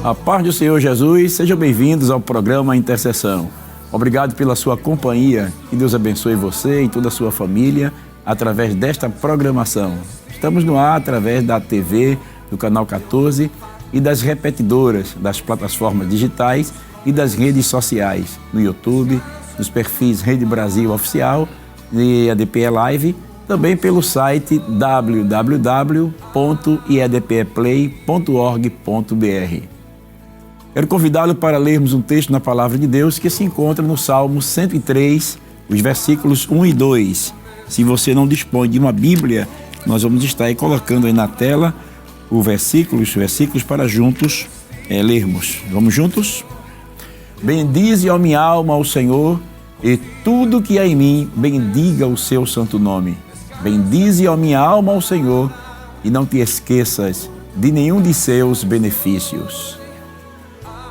A paz do Senhor Jesus, sejam bem-vindos ao programa Intercessão. Obrigado pela sua companhia, que Deus abençoe você e toda a sua família através desta programação. Estamos no ar através da TV, do Canal 14 e das repetidoras das plataformas digitais e das redes sociais, no YouTube, nos perfis Rede Brasil Oficial e EDPE Live, também pelo site www.iedpeplay.org.br. Quero convidá-lo para lermos um texto na Palavra de Deus que se encontra no Salmo 103, os versículos 1 e 2. Se você não dispõe de uma Bíblia, nós vamos estar aí colocando aí na tela os versículos para juntos lermos. Vamos juntos? Bendize, ó minha alma, ao Senhor, e tudo que há em mim, bendiga o seu santo nome. Bendize, ó minha alma, ao Senhor, e não te esqueças de nenhum de seus benefícios.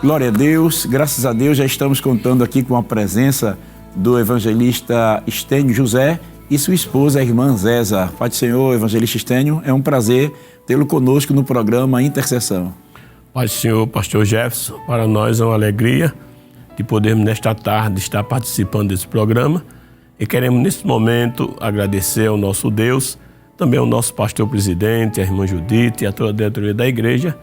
Glória a Deus, graças a Deus já estamos contando aqui com a presença do evangelista Estênio José e sua esposa, a irmã Zésa. Pai do Senhor, evangelista Estênio, é um prazer tê-lo conosco no programa Intercessão. Pai do Senhor, pastor Jefferson, para nós é uma alegria de podermos nesta tarde estar participando desse programa e queremos nesse momento agradecer ao nosso Deus, também ao nosso pastor presidente, a irmã Judite e a toda a diretoria da igreja,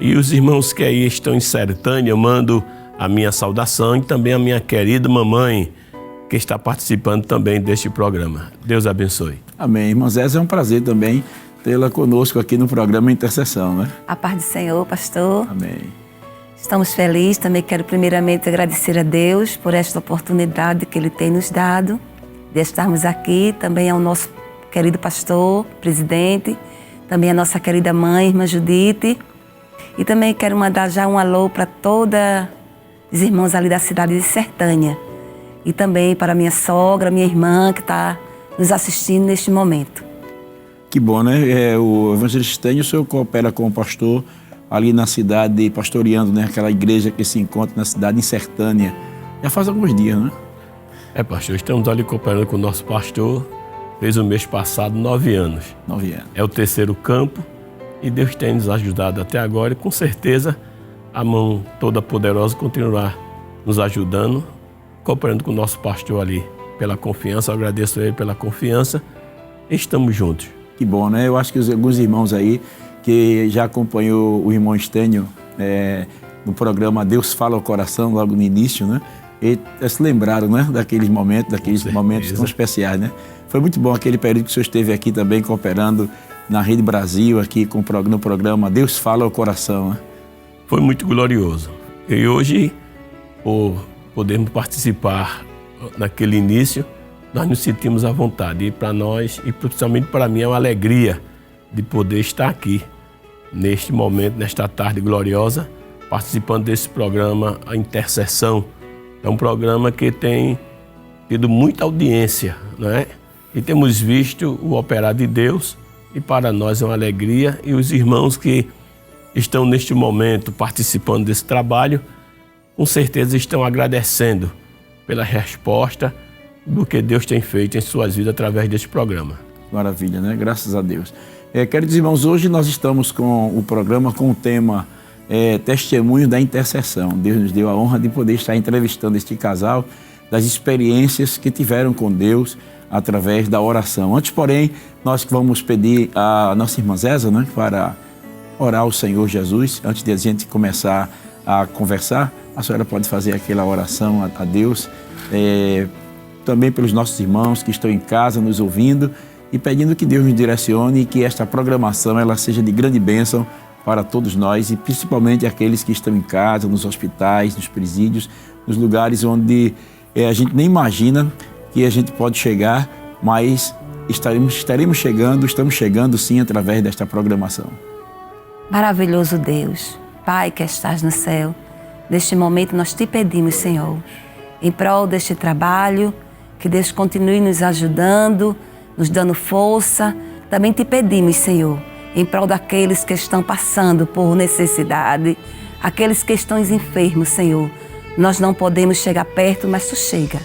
e os irmãos que aí estão em Sertânia, eu mando a minha saudação e também a minha querida mamãe, que está participando também deste programa. Deus abençoe. Amém. Irmã Zésa, é um prazer também tê-la conosco aqui no programa Intercessão, né? A paz do Senhor, pastor. Amém. Estamos felizes. Também quero primeiramente agradecer a Deus por esta oportunidade que Ele tem nos dado de estarmos aqui. Também ao nosso querido pastor, presidente, também a nossa querida mãe, irmã Judite. E também quero mandar já um alô para todos os irmãos ali da cidade de Sertânia. E também para minha sogra, minha irmã, que está nos assistindo neste momento. Que bom, né? O evangelista Estênio, o senhor coopera com o pastor ali na cidade, pastoreando, né? Aquela igreja que se encontra na cidade em Sertânia. Já faz alguns dias, né? Pastor, estamos ali cooperando com o nosso pastor. Fez o mês passado 9 anos. 9 anos. É o terceiro campo. E Deus tem nos ajudado até agora e com certeza a mão toda poderosa continuará nos ajudando, cooperando com o nosso pastor ali pela confiança. Eu agradeço a ele pela confiança. Estamos juntos. Que bom, né? Eu acho que alguns irmãos aí que já acompanhou o irmão Estênio no programa Deus Fala ao Coração, logo no início, né? E se lembraram, né? Daqueles momentos tão especiais, né? Foi muito bom aquele período que o senhor esteve aqui também cooperando na Rede Brasil, aqui no programa Deus Fala ao Coração, né? Foi muito glorioso. E hoje, por podermos participar naquele início, nós nos sentimos à vontade. E para nós, e principalmente para mim, é uma alegria de poder estar aqui, neste momento, nesta tarde gloriosa, participando desse programa, a Intercessão. É um programa que tem tido muita audiência, não é? E temos visto o operar de Deus. E para nós é uma alegria, e os irmãos que estão neste momento participando desse trabalho, com certeza estão agradecendo pela resposta do que Deus tem feito em suas vidas através deste programa. Maravilha, né? Graças a Deus. Queridos irmãos, hoje nós estamos com o programa com o tema Testemunho da Intercessão. Deus nos deu a honra de poder estar entrevistando este casal, das experiências que tiveram com Deus através da oração. Antes, porém, nós vamos pedir a nossa irmã Zésa, né, para orar ao Senhor Jesus. Antes de a gente começar a conversar, a senhora pode fazer aquela oração a Deus, também pelos nossos irmãos que estão em casa nos ouvindo e pedindo que Deus nos direcione e que esta programação ela seja de grande bênção para todos nós e principalmente aqueles que estão em casa, nos hospitais, nos presídios, nos lugares onde a gente nem imagina que a gente pode chegar, mas estamos chegando sim através desta programação. Maravilhoso Deus, Pai que estás no céu, neste momento nós te pedimos, Senhor, em prol deste trabalho, que Deus continue nos ajudando, nos dando força. Também te pedimos, Senhor, em prol daqueles que estão passando por necessidade, aqueles que estão enfermos, Senhor. Nós não podemos chegar perto, mas Tu chega.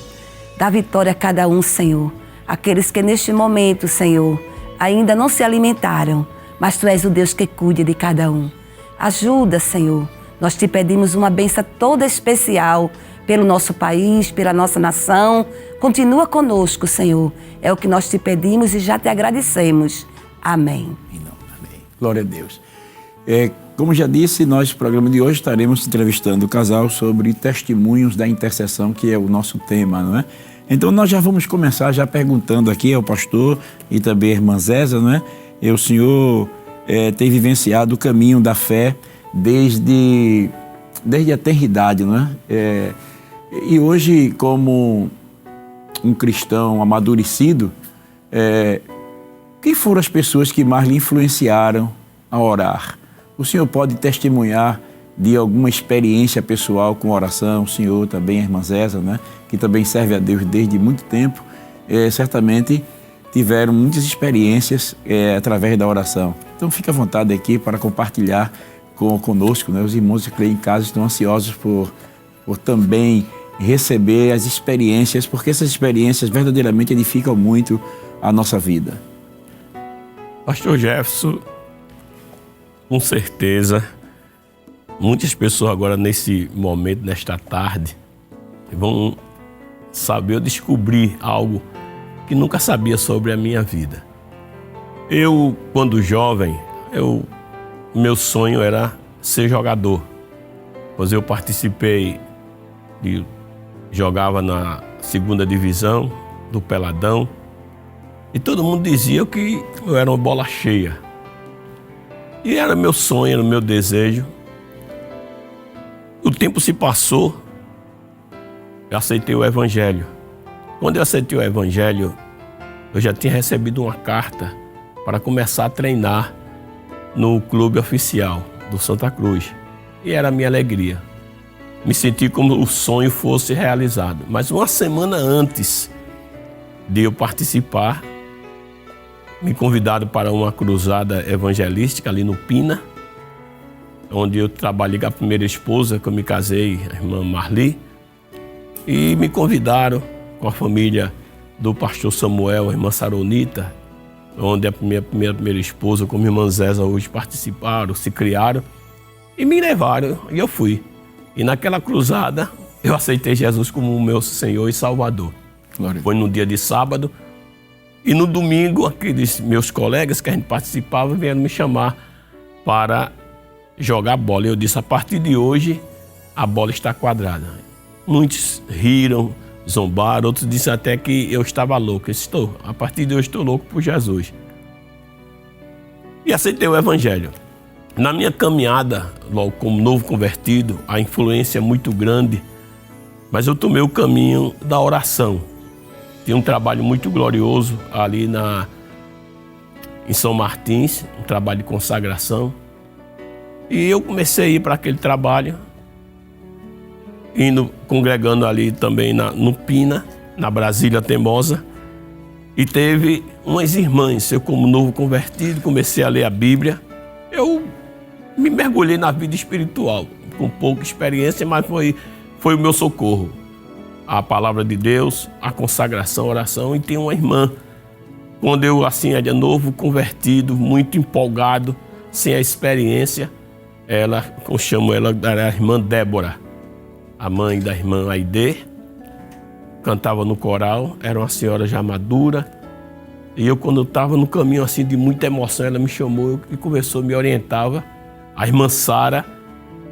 Dá vitória a cada um, Senhor. Aqueles que neste momento, Senhor, ainda não se alimentaram, mas Tu és o Deus que cuida de cada um. Ajuda, Senhor, Nós te pedimos uma bênção toda especial pelo nosso país, pela nossa nação. Continua conosco, Senhor. É o que nós te pedimos e já te agradecemos. Amém. Amém. Glória a Deus. Como já disse, nós no programa de hoje estaremos entrevistando o casal sobre testemunhos da intercessão, que é o nosso tema, não é? Então nós já vamos começar já perguntando aqui ao pastor e também à irmã Zésa, não é? O senhor tem vivenciado o caminho da fé desde a eternidade, não é? E hoje, como um cristão amadurecido, quem foram as pessoas que mais lhe influenciaram a orar? O senhor pode testemunhar de alguma experiência pessoal com oração? O senhor também, a irmã Zésa, né, que também serve a Deus desde muito tempo, certamente tiveram muitas experiências através da oração. Então fique à vontade aqui para compartilhar conosco, né? Os irmãos que creem em casa estão ansiosos por também receber as experiências, porque essas experiências verdadeiramente edificam muito a nossa vida. Pastor Jefferson, com certeza, muitas pessoas agora nesse momento, nesta tarde, vão saber ou descobrir algo que nunca sabia sobre a minha vida. Eu, quando jovem, meu sonho era ser jogador, pois eu jogava na 2ª divisão do Peladão e todo mundo dizia que eu era uma bola cheia. E era meu sonho, era meu desejo. O tempo se passou, eu aceitei o Evangelho. Quando eu aceitei o Evangelho, eu já tinha recebido uma carta para começar a treinar no clube oficial do Santa Cruz. E era a minha alegria. Me senti como o sonho fosse realizado. Mas uma semana antes de eu participar, me convidaram para uma cruzada evangelística ali no Pina, onde eu trabalhei com a primeira esposa, que eu me casei, a irmã Marli, e me convidaram com a família do pastor Samuel, a irmã Saronita, onde a minha primeira esposa, como a irmã Zésa, hoje participaram, se criaram, e me levaram, e eu fui. E naquela cruzada, eu aceitei Jesus como o meu Senhor e Salvador. Glória. Foi no dia de sábado. E no domingo, aqueles meus colegas que a gente participava vieram me chamar para jogar bola. Eu disse, a partir de hoje, a bola está quadrada. Muitos riram, zombaram, outros disseram até que eu estava louco. Eu disse, a partir de hoje estou louco por Jesus. E aceitei o Evangelho. Na minha caminhada, logo como novo convertido, a influência é muito grande, mas eu tomei o caminho da oração. Tinha um trabalho muito glorioso ali em São Martins, um trabalho de consagração. E eu comecei a ir para aquele trabalho, congregando ali também no Pina, na Brasília Temosa. E teve umas irmãs, eu como novo convertido, comecei a ler a Bíblia. Eu me mergulhei na vida espiritual, com pouca experiência, mas foi o meu socorro. A palavra de Deus, a consagração, a oração. E tem uma irmã, quando eu assim era novo, convertido, muito empolgado, sem a experiência, eu chamo ela da irmã Débora, a mãe da irmã Aide, cantava no coral, era uma senhora já madura. E eu, quando eu estava no caminho assim de muita emoção, ela me chamou e conversou, me orientava. A irmã Sara,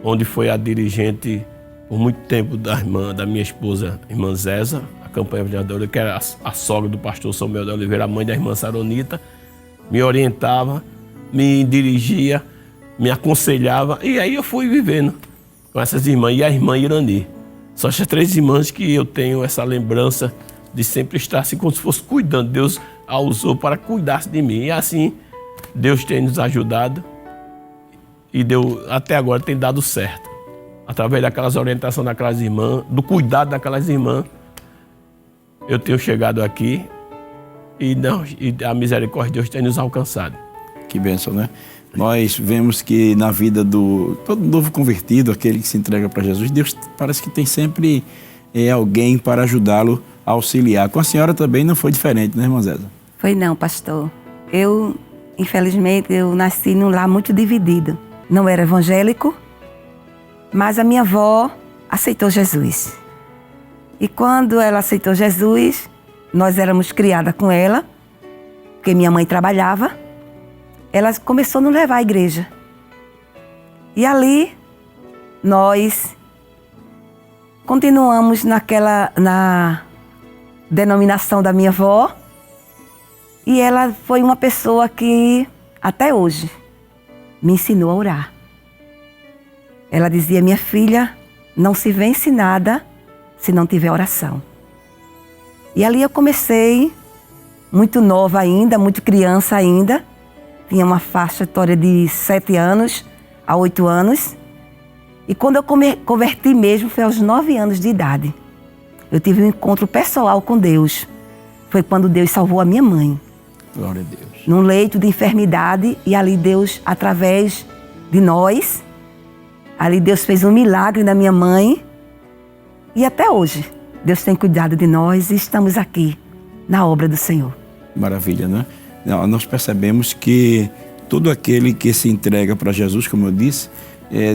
onde foi a dirigente por muito tempo da minha esposa, irmã Zésa, a campanha evangelisadora, que era a sogra do pastor Samuel de Oliveira, a mãe da irmã Saronita, me orientava, me dirigia, me aconselhava, e aí eu fui vivendo com essas irmãs, e a irmã Irani. São essas 3 irmãs que eu tenho essa lembrança de sempre estar assim, como se fosse cuidando. Deus a usou para cuidar de mim, e assim Deus tem nos ajudado, e até agora tem dado certo. Através daquelas orientações daquelas irmãs, do cuidado daquelas irmãs, eu tenho chegado aqui e a misericórdia de Deus tem nos alcançado. Que bênção, né? Nós vemos que na vida todo novo convertido, aquele que se entrega para Jesus, Deus parece que tem sempre alguém para ajudá-lo a auxiliar. Com a senhora também não foi diferente, né, irmã Zésa? Foi não, pastor. Infelizmente, eu nasci num lar muito dividido. Não era evangélico Mas a minha avó aceitou Jesus. E quando ela aceitou Jesus, nós éramos criadas com ela, porque minha mãe trabalhava. Ela começou a nos levar à igreja. E ali, nós continuamos na denominação da minha avó. E ela foi uma pessoa que, até hoje, me ensinou a orar. Ela dizia: minha filha, não se vence nada se não tiver oração. E ali eu comecei, muito nova ainda, muito criança ainda. Tinha uma faixa etária de 7 anos a 8 anos. E quando eu converti mesmo, foi aos 9 anos de idade. Eu tive um encontro pessoal com Deus. Foi quando Deus salvou a minha mãe. Glória a Deus. Num leito de enfermidade, e ali Deus, através de nós, ali Deus fez um milagre na minha mãe. E até hoje, Deus tem cuidado de nós e estamos aqui, na obra do Senhor. Maravilha, né? Nós percebemos que todo aquele que se entrega para Jesus, como eu disse,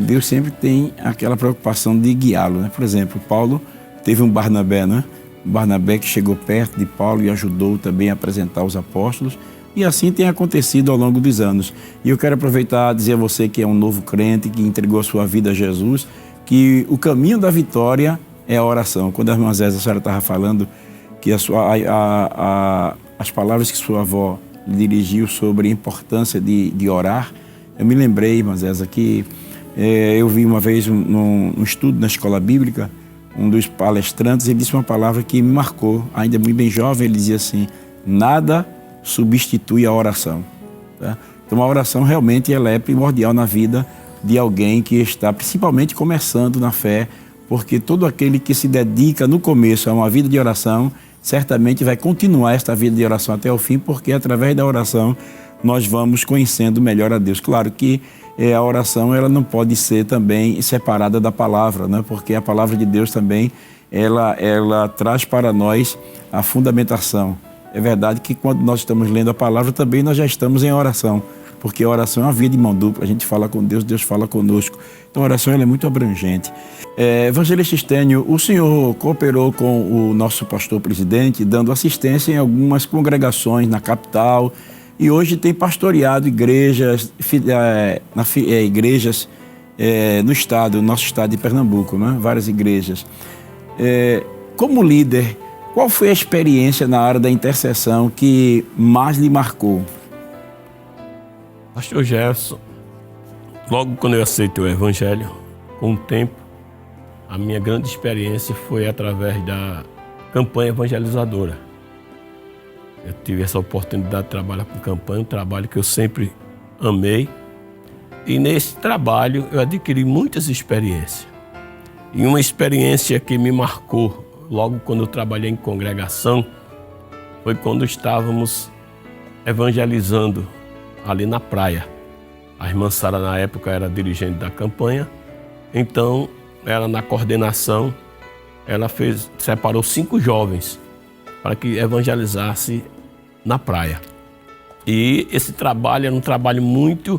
Deus sempre tem aquela preocupação de guiá-lo, né? Por exemplo, Paulo teve um Barnabé, né? Barnabé que chegou perto de Paulo e ajudou também a apresentar os apóstolos. E assim tem acontecido ao longo dos anos. E eu quero aproveitar e dizer a você que é um novo crente, que entregou a sua vida a Jesus, que o caminho da vitória é a oração. Quando a irmã Zézia, a senhora estava falando que as palavras que sua avó lhe dirigiu sobre a importância de orar, eu me lembrei, irmã Zézia, que eu vi uma vez um estudo na escola bíblica, um dos palestrantes, ele disse uma palavra que me marcou, ainda muito bem jovem, ele dizia assim: nada substitui a oração. Tá? Então a oração realmente ela é primordial na vida de alguém que está principalmente começando na fé, porque todo aquele que se dedica no começo a uma vida de oração, certamente vai continuar esta vida de oração até o fim, porque através da oração nós vamos conhecendo melhor a Deus. Claro que a oração ela não pode ser também separada da palavra, né? Porque a palavra de Deus também ela traz para nós a fundamentação. É verdade que quando nós estamos lendo a palavra também nós já estamos em oração, porque a oração é uma via de mão dupla. A gente fala com Deus, Deus fala conosco. Então a oração ela é muito abrangente. Evangelista Estênio, o senhor cooperou com o nosso pastor presidente, dando assistência em algumas congregações na capital, e hoje tem pastoreado igrejas, igrejas no estado, nosso estado de Pernambuco, né? Várias igrejas. Como líder, qual foi a experiência na área da intercessão que mais lhe marcou? Pastor Jefferson, logo quando eu aceitei o Evangelho, com o tempo, a minha grande experiência foi através da campanha evangelizadora. Eu tive essa oportunidade de trabalhar com campanha, um trabalho que eu sempre amei. E nesse trabalho eu adquiri muitas experiências. E uma experiência que me marcou logo quando eu trabalhei em congregação foi quando estávamos evangelizando ali na praia. A irmã Sara, na época, era dirigente da campanha. Então, ela na coordenação, ela separou 5 jovens para que evangelizasse na praia. E esse trabalho era um trabalho muito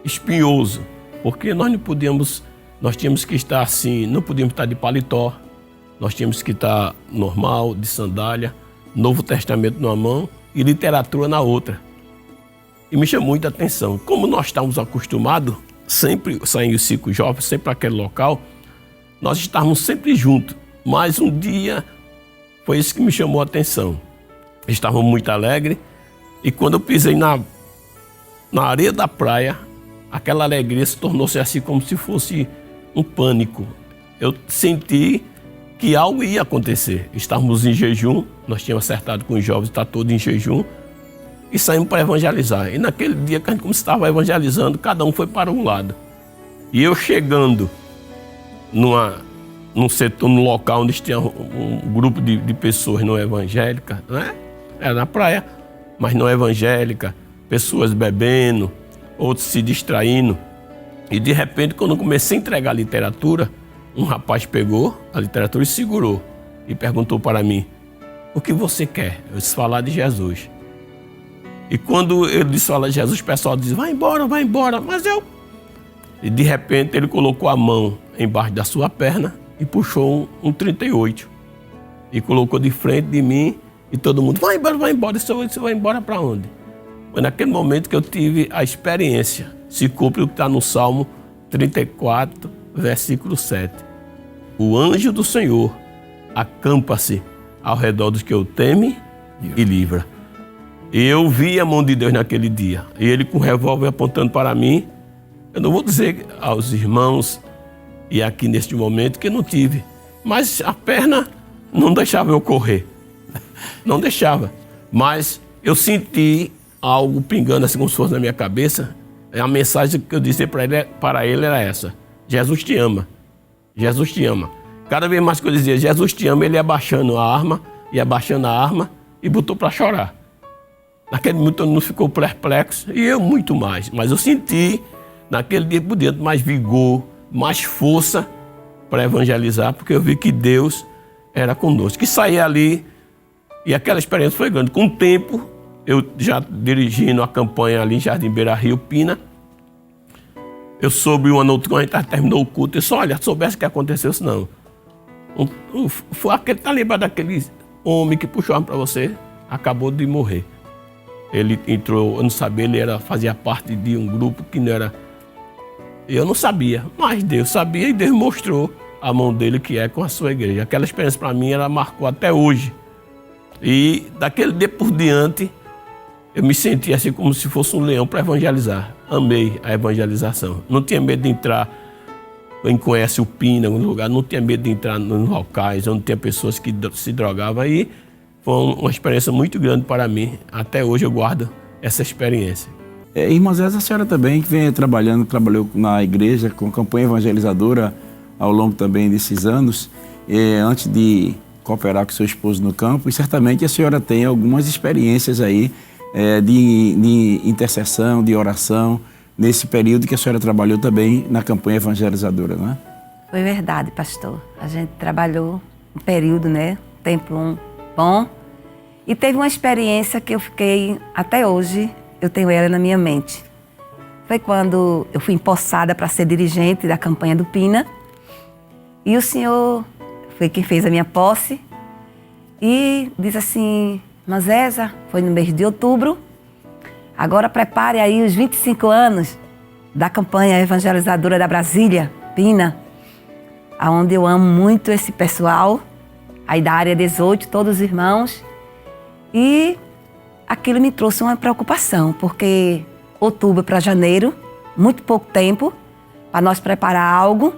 espinhoso, porque nós tínhamos que estar assim, não podíamos estar de paletó, nós tínhamos que estar normal, de sandália, Novo Testamento numa mão e literatura na outra. E me chamou muita atenção. Como nós estávamos acostumados, sempre saindo os 5 jovens, sempre para aquele local, nós estávamos sempre juntos. Mas um dia foi isso que me chamou a atenção. Estávamos muito alegres e quando eu pisei na areia da praia, aquela alegria se tornou-se assim como se fosse um pânico. Eu senti que algo ia acontecer. Estávamos em jejum, nós tínhamos acertado com os jovens, está todo em jejum, e saímos para evangelizar. E naquele dia que a gente estava evangelizando, cada um foi para um lado. E eu chegando num setor, num local onde tinha um grupo de pessoas não evangélicas, né? Era na praia, mas não evangélica, pessoas bebendo, outros se distraindo. E de repente, quando eu comecei a entregar a literatura, um rapaz pegou a literatura e segurou e perguntou para mim: o que você quer? Eu disse: falar de Jesus. E quando ele disse falar de Jesus, o pessoal disse: vai embora, vai embora. Mas eu... E de repente ele colocou a mão embaixo da sua perna e puxou um 38 e colocou de frente de mim e todo mundo, vai embora, você vai embora para onde? Foi naquele momento que eu tive a experiência, se cumpre o que está no Salmo 34, versículo 7. O anjo do Senhor acampa-se ao redor dos que o temem e livra. Eu vi a mão de Deus naquele dia, e ele com o revólver apontando para mim. Eu não vou dizer aos irmãos e aqui neste momento que eu não tive, mas a perna não deixava eu correr, não deixava. Mas eu senti algo pingando assim como se fosse na minha cabeça. A mensagem que eu disse para ele era essa: Jesus te ama, Jesus te ama. Cada vez mais que eu dizia Jesus te ama, ele ia abaixando a arma e botou para chorar. Naquele momento todo mundo ficou perplexo e eu muito mais. Mas eu senti naquele dia por dentro mais vigor, mais força para evangelizar, porque eu vi que Deus era conosco. Que saí ali e aquela experiência foi grande. Com o tempo, eu já dirigindo a campanha ali em Jardim Beira Rio, Pina, eu soube uma noite, quando a gente terminou o culto, eu disse, olha, soubesse o que aconteceu, senão. Foi aquele, tá lembrado daquele homem que puxou a arma para você, acabou de morrer. Ele entrou, eu não sabia, ele fazia parte de um grupo que não era... Eu não sabia, mas Deus sabia e Deus mostrou a mão dele que é com a sua igreja. Aquela experiência para mim, ela marcou até hoje. E daquele dia por diante, eu me senti assim como se fosse um leão para evangelizar. Amei a evangelização. Não tinha medo de entrar, quem conhece o Pina, no lugar, não tinha medo de entrar nos locais onde tinha pessoas que se drogavam. Aí foi uma experiência muito grande para mim. Até hoje eu guardo essa experiência. Irmã Zésia, a senhora também que vem trabalhou na igreja com campanha evangelizadora ao longo também desses anos, antes de cooperar com seu esposo no campo, e certamente a senhora tem algumas experiências aí de intercessão, de oração, nesse período que a senhora trabalhou também na campanha evangelizadora, não é? Foi verdade, pastor. A gente trabalhou um período, né? Tempo bom. E teve uma experiência que eu fiquei, até hoje, eu tenho ela na minha mente. Foi quando eu fui empossada para ser dirigente da campanha do Pina. E o senhor foi quem fez a minha posse. E disse assim, irmã Zésia, foi no mês de outubro, agora prepare aí os 25 anos da campanha evangelizadora da Brasília, Pina, onde eu amo muito esse pessoal, aí da área 18, todos os irmãos. E aquilo me trouxe uma preocupação, porque outubro para janeiro, muito pouco tempo, para nós preparar algo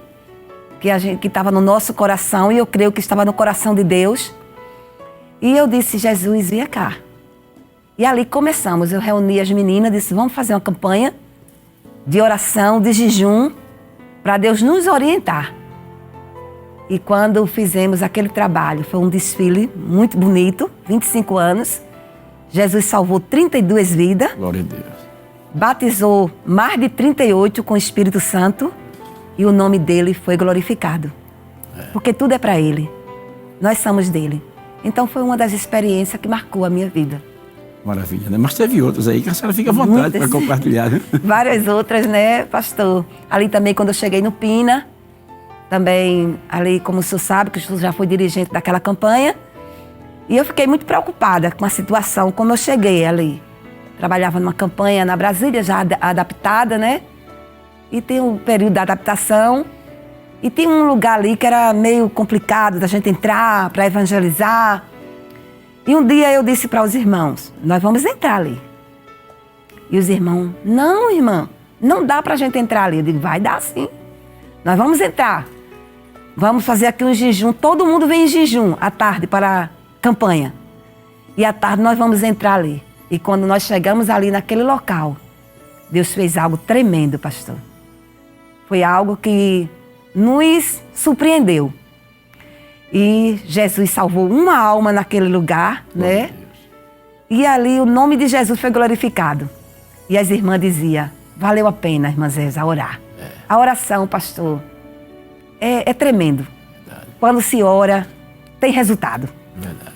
que estava no nosso coração, e eu creio que estava no coração de Deus. E eu disse, Jesus, vem cá. E ali começamos, eu reuni as meninas, disse, vamos fazer uma campanha de oração, de jejum, para Deus nos orientar. E quando fizemos aquele trabalho, foi um desfile muito bonito, 25 anos, Jesus salvou 32 vidas. Glória a Deus. Batizou mais de 38 com o Espírito Santo e o nome dele foi glorificado. Porque tudo é para ele. Nós somos dele. Então foi uma das experiências que marcou a minha vida. Maravilha, né? Mas teve outras aí que a senhora fica à vontade para compartilhar, né? Várias outras, né, pastor? Ali também, quando eu cheguei no Pina, também ali, como o senhor sabe, que o senhor já foi dirigente daquela campanha, e eu fiquei muito preocupada com a situação, como eu cheguei ali. Trabalhava numa campanha na Brasília, já adaptada, né? E tem um período de adaptação, e tem um lugar ali que era meio complicado da gente entrar para evangelizar. E um dia eu disse para os irmãos, nós vamos entrar ali. E os irmãos, não, irmã, não dá para a gente entrar ali. Eu digo, vai dar sim. Nós vamos entrar. Vamos fazer aqui um jejum. Todo mundo vem em jejum à tarde para a campanha. E à tarde nós vamos entrar ali. E quando nós chegamos ali naquele local, Deus fez algo tremendo, pastor. Foi algo que nos surpreendeu. E Jesus salvou uma alma naquele lugar, né? E ali o nome de Jesus foi glorificado. E as irmãs diziam, valeu a pena, irmã Zésia, orar. A oração, pastor, é tremendo. Verdade. Quando se ora, tem resultado. Verdade.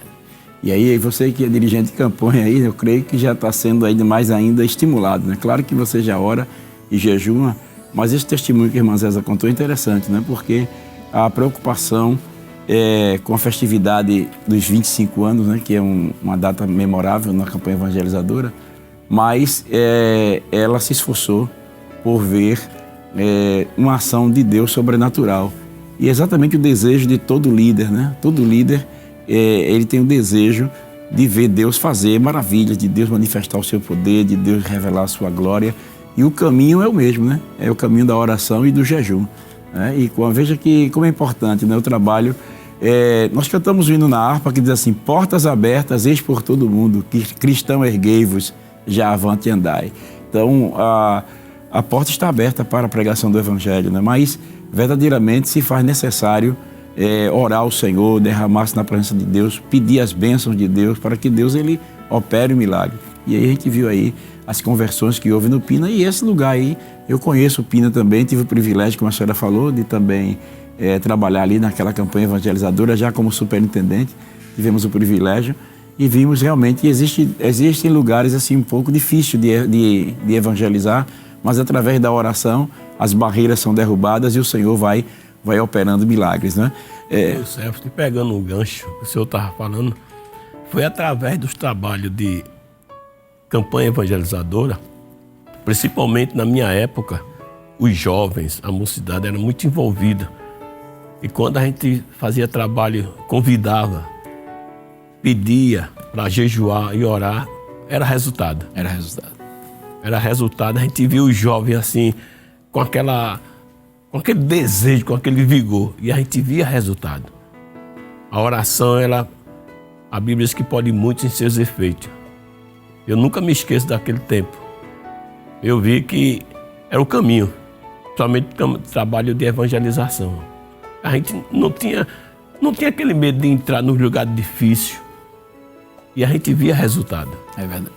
E aí, você que é dirigente de campanha aí, eu creio que já está sendo mais ainda estimulado, né? Claro que você já ora e jejuma, Mas esse testemunho que a irmã Zéza contou é interessante, né? Porque a preocupação com a festividade dos 25 anos, né? Que é uma data memorável na campanha evangelizadora, mas ela se esforçou por ver uma ação de Deus sobrenatural. E é exatamente o desejo de todo líder, né? Todo líder, ele tem o desejo de ver Deus fazer maravilhas, de Deus manifestar o seu poder, de Deus revelar a sua glória. E o caminho é o mesmo, né? É o caminho da oração e do jejum. Né? E veja como é importante, né? O trabalho. Nós cantamos um hino na harpa que diz assim: portas abertas, eis por todo mundo, cristão erguei-vos, já avante andai. Então, a porta está aberta para a pregação do Evangelho, né? Mas verdadeiramente se faz necessário orar ao Senhor, derramar-se na presença de Deus, pedir as bênçãos de Deus para que Deus ele opere o milagre. E aí a gente viu aí as conversões que houve no Pina, e esse lugar aí, eu conheço o Pina também, tive o privilégio, como a senhora falou, de também trabalhar ali naquela campanha evangelizadora, já como superintendente, tivemos o privilégio e vimos realmente que existem lugares assim um pouco difíceis de evangelizar, mas através da oração as barreiras são derrubadas e o Senhor vai operando milagres, né? Estou pegando um gancho que o senhor estava falando, foi através dos trabalhos de campanha evangelizadora, principalmente na minha época, os jovens, a mocidade era muito envolvida. E quando a gente fazia trabalho, convidava, pedia para jejuar e orar, era resultado. Era resultado. Era resultado, a gente viu os jovens assim, com aquele desejo, com aquele vigor, e a gente via resultado. A oração, a Bíblia diz que pode muito em seus efeitos. Eu nunca me esqueço daquele tempo. Eu vi que era o caminho, somente o trabalho de evangelização. A gente não tinha aquele medo de entrar num lugar difícil, e a gente via resultado. É verdade.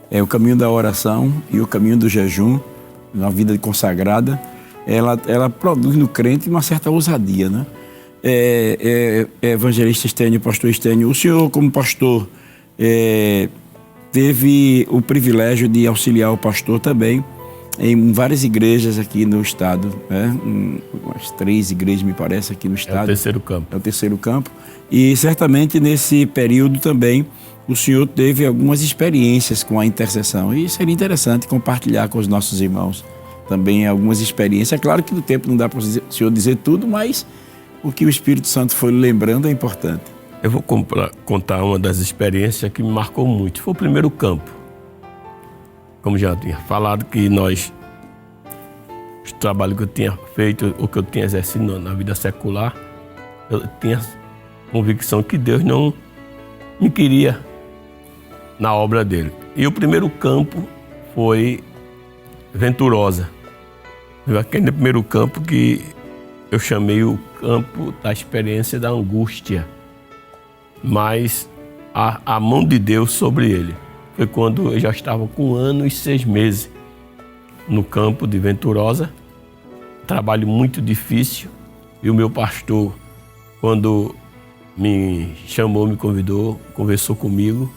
É o caminho da oração e o caminho do jejum, na vida consagrada, ela produz no crente uma certa ousadia, né? Evangelista Estênio, pastor Estênio, o senhor como pastor teve o privilégio de auxiliar o pastor também em várias igrejas aqui no estado, né? Umas 3 igrejas, me parece, aqui no estado. É o terceiro campo. É o terceiro campo. E certamente nesse período também o senhor teve algumas experiências com a intercessão. E seria interessante compartilhar com os nossos irmãos também algumas experiências. É claro que no tempo não dá para o senhor dizer tudo, mas o que o Espírito Santo foi lembrando é importante. Eu vou contar uma das experiências que me marcou muito. Foi o primeiro campo. Como já tinha falado, que o trabalho que eu tinha feito, o que eu tinha exercido na vida secular, eu tinha convicção que Deus não me queria na obra dele. E o primeiro campo foi Venturosa. Foi aquele primeiro campo que eu chamei o campo da experiência da angústia, mas a mão de Deus sobre ele. Foi quando eu já estava com 1 ano e 6 meses no campo de Venturosa, trabalho muito difícil, e o meu pastor, quando me chamou, me convidou, conversou comigo,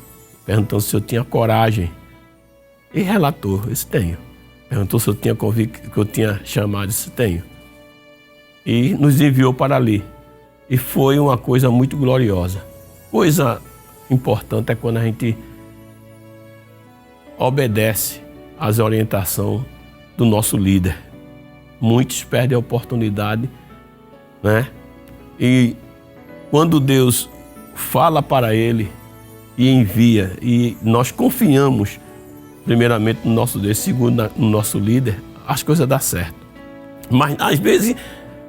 perguntando se eu tinha coragem, e relatou: isso tenho. Perguntou se eu tinha convicto, que eu tinha chamado, isso tenho. E nos enviou para ali. E foi uma coisa muito gloriosa. Coisa importante é quando a gente obedece às orientações do nosso líder. Muitos perdem a oportunidade, né? E quando Deus fala para ele e envia, e nós confiamos primeiramente no nosso Deus, segundo no nosso líder, as coisas dão certo. Mas às vezes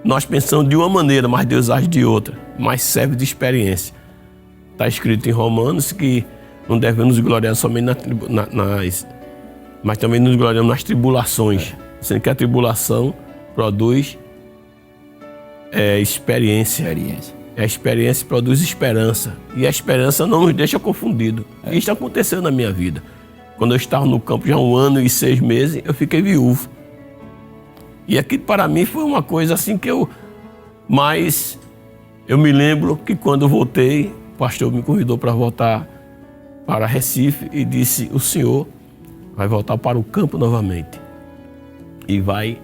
nós pensamos de uma maneira, mas Deus age de outra, mas serve de experiência. Está escrito em Romanos que não devemos nos gloriar somente mas também nos gloriamos nas tribulações, sendo que a tribulação produz experiência. A experiência produz esperança, e a esperança não nos deixa confundidos. Isso aconteceu na minha vida. Quando eu estava no campo já 1 ano e 6 meses, eu fiquei viúvo. E aquilo para mim foi uma coisa assim que Mas eu me lembro que quando eu voltei, o pastor me convidou para voltar para Recife e disse: o senhor vai voltar para o campo novamente. e vai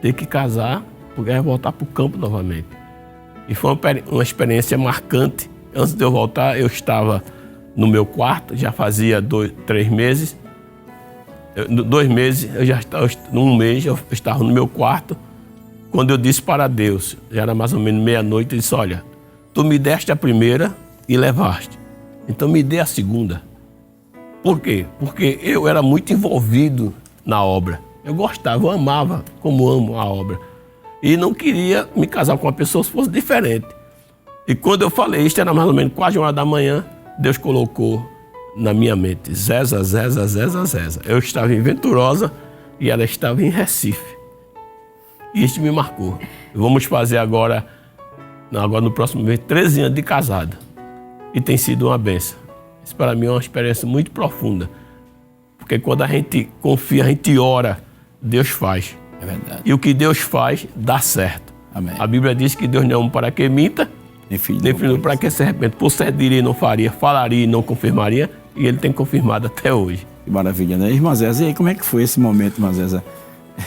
ter que casar porque vai voltar para o campo novamente. E foi uma experiência marcante. Antes de eu voltar, eu estava no meu quarto, já fazia 3 meses. 2 meses, num mês eu estava no meu quarto, quando eu disse para Deus, já era mais ou menos meia-noite, eu disse, olha, tu me deste a primeira e levaste, então me dê a segunda. Por quê? Porque eu era muito envolvido na obra. Eu gostava, eu amava como amo a obra. E não queria me casar com uma pessoa se fosse diferente. E quando eu falei isso, era mais ou menos quase 1h da manhã, Deus colocou na minha mente, Zeza. Eu estava em Venturosa e ela estava em Recife. E isso me marcou. Vamos fazer agora no próximo mês, 13 anos de casada. E tem sido uma bênção. Isso para mim é uma experiência muito profunda. Porque quando a gente confia, a gente ora, Deus faz. É verdade. E o que Deus faz, dá certo. Amém. A Bíblia diz que Deus não é homem para que minta, nem filho para que se arrependa. Procederia e não faria, falaria e não confirmaria. E ele tem confirmado até hoje. Que maravilha, né? Irmã Zéza, e aí como é que foi esse momento, irmã Zéza?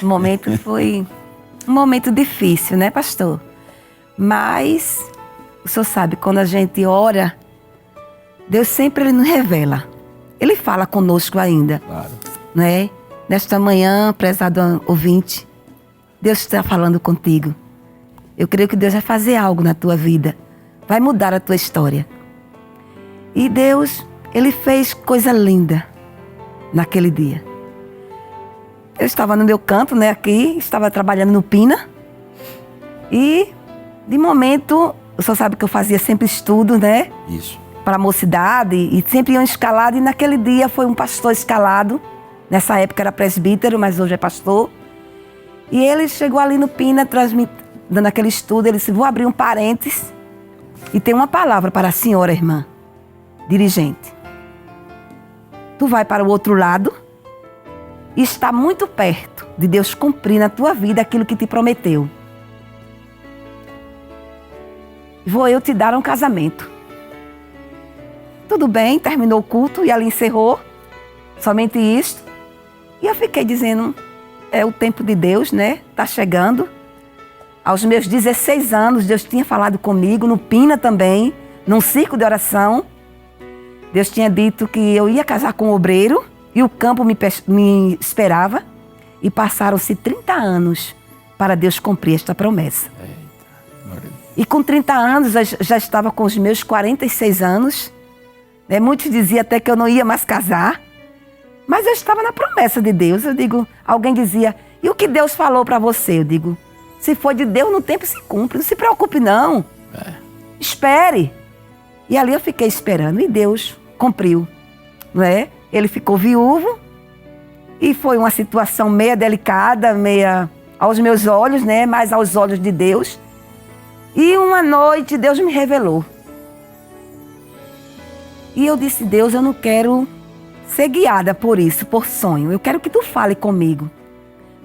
O momento foi um momento difícil, né, pastor? Mas o senhor sabe, quando a gente ora, Deus sempre ele nos revela. Ele fala conosco ainda. Claro. Não é? Nesta manhã, prezado ouvinte, Deus está falando contigo. Eu creio que Deus vai fazer algo na tua vida. Vai mudar a tua história. E Deus, ele fez coisa linda naquele dia. Eu estava no meu canto, né, aqui, estava trabalhando no Pina. E, de momento, o senhor sabe que eu fazia sempre estudo, né? Isso. Para a mocidade, e sempre iam escalado. E naquele dia foi um pastor escalado. Nessa época era presbítero, mas hoje é pastor. E ele chegou ali no Pina, dando aquele estudo. Ele disse, vou abrir um parênteses. E tem uma palavra para a senhora, irmã, dirigente. Tu vai para o outro lado e está muito perto de Deus cumprir na tua vida aquilo que te prometeu. Vou eu te dar um casamento. Tudo bem, terminou o culto e ali encerrou. Somente isto. E eu fiquei dizendo, é o tempo de Deus, né? Tá chegando. Aos meus 16 anos, Deus tinha falado comigo, no Pina também, num círculo de oração. Deus tinha dito que eu ia casar com um obreiro e o campo me esperava. E passaram-se 30 anos para Deus cumprir esta promessa. E com 30 anos, já estava com os meus 46 anos. Né? Muitos diziam até que eu não ia mais casar. Mas eu estava na promessa de Deus. Eu digo, alguém dizia, e o que Deus falou para você? Eu digo, se for de Deus, no tempo se cumpre. Não se preocupe, não. Espere. E ali eu fiquei esperando. E Deus cumpriu. Né? Ele ficou viúvo. E foi uma situação meia delicada, meia aos meus olhos, né? Mas aos olhos de Deus. E uma noite Deus me revelou. E eu disse, Deus, eu não quero ser guiada por isso, por sonho. Eu quero que tu fale comigo.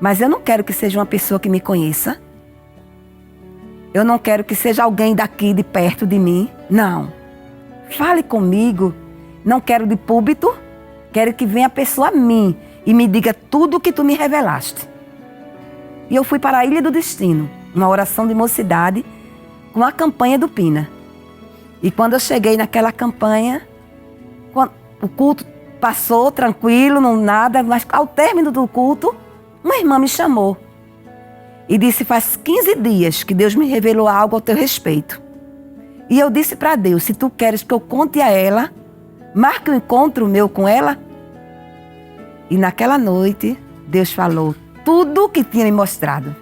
Mas eu não quero que seja uma pessoa que me conheça. Eu não quero que seja alguém daqui, de perto de mim. Não. Fale comigo. Não quero de púlpito. Quero que venha a pessoa a mim e me diga tudo o que tu me revelaste. E eu fui para a Ilha do Destino, uma oração de mocidade, com a campanha do Pina. E quando eu cheguei naquela campanha, o culto passou tranquilo, não nada, mas ao término do culto, uma irmã me chamou e disse, faz 15 dias que Deus me revelou algo ao teu respeito. E eu disse para Deus, se tu queres que eu conte a ela, marque um encontro meu com ela. E naquela noite, Deus falou tudo o que tinha me mostrado.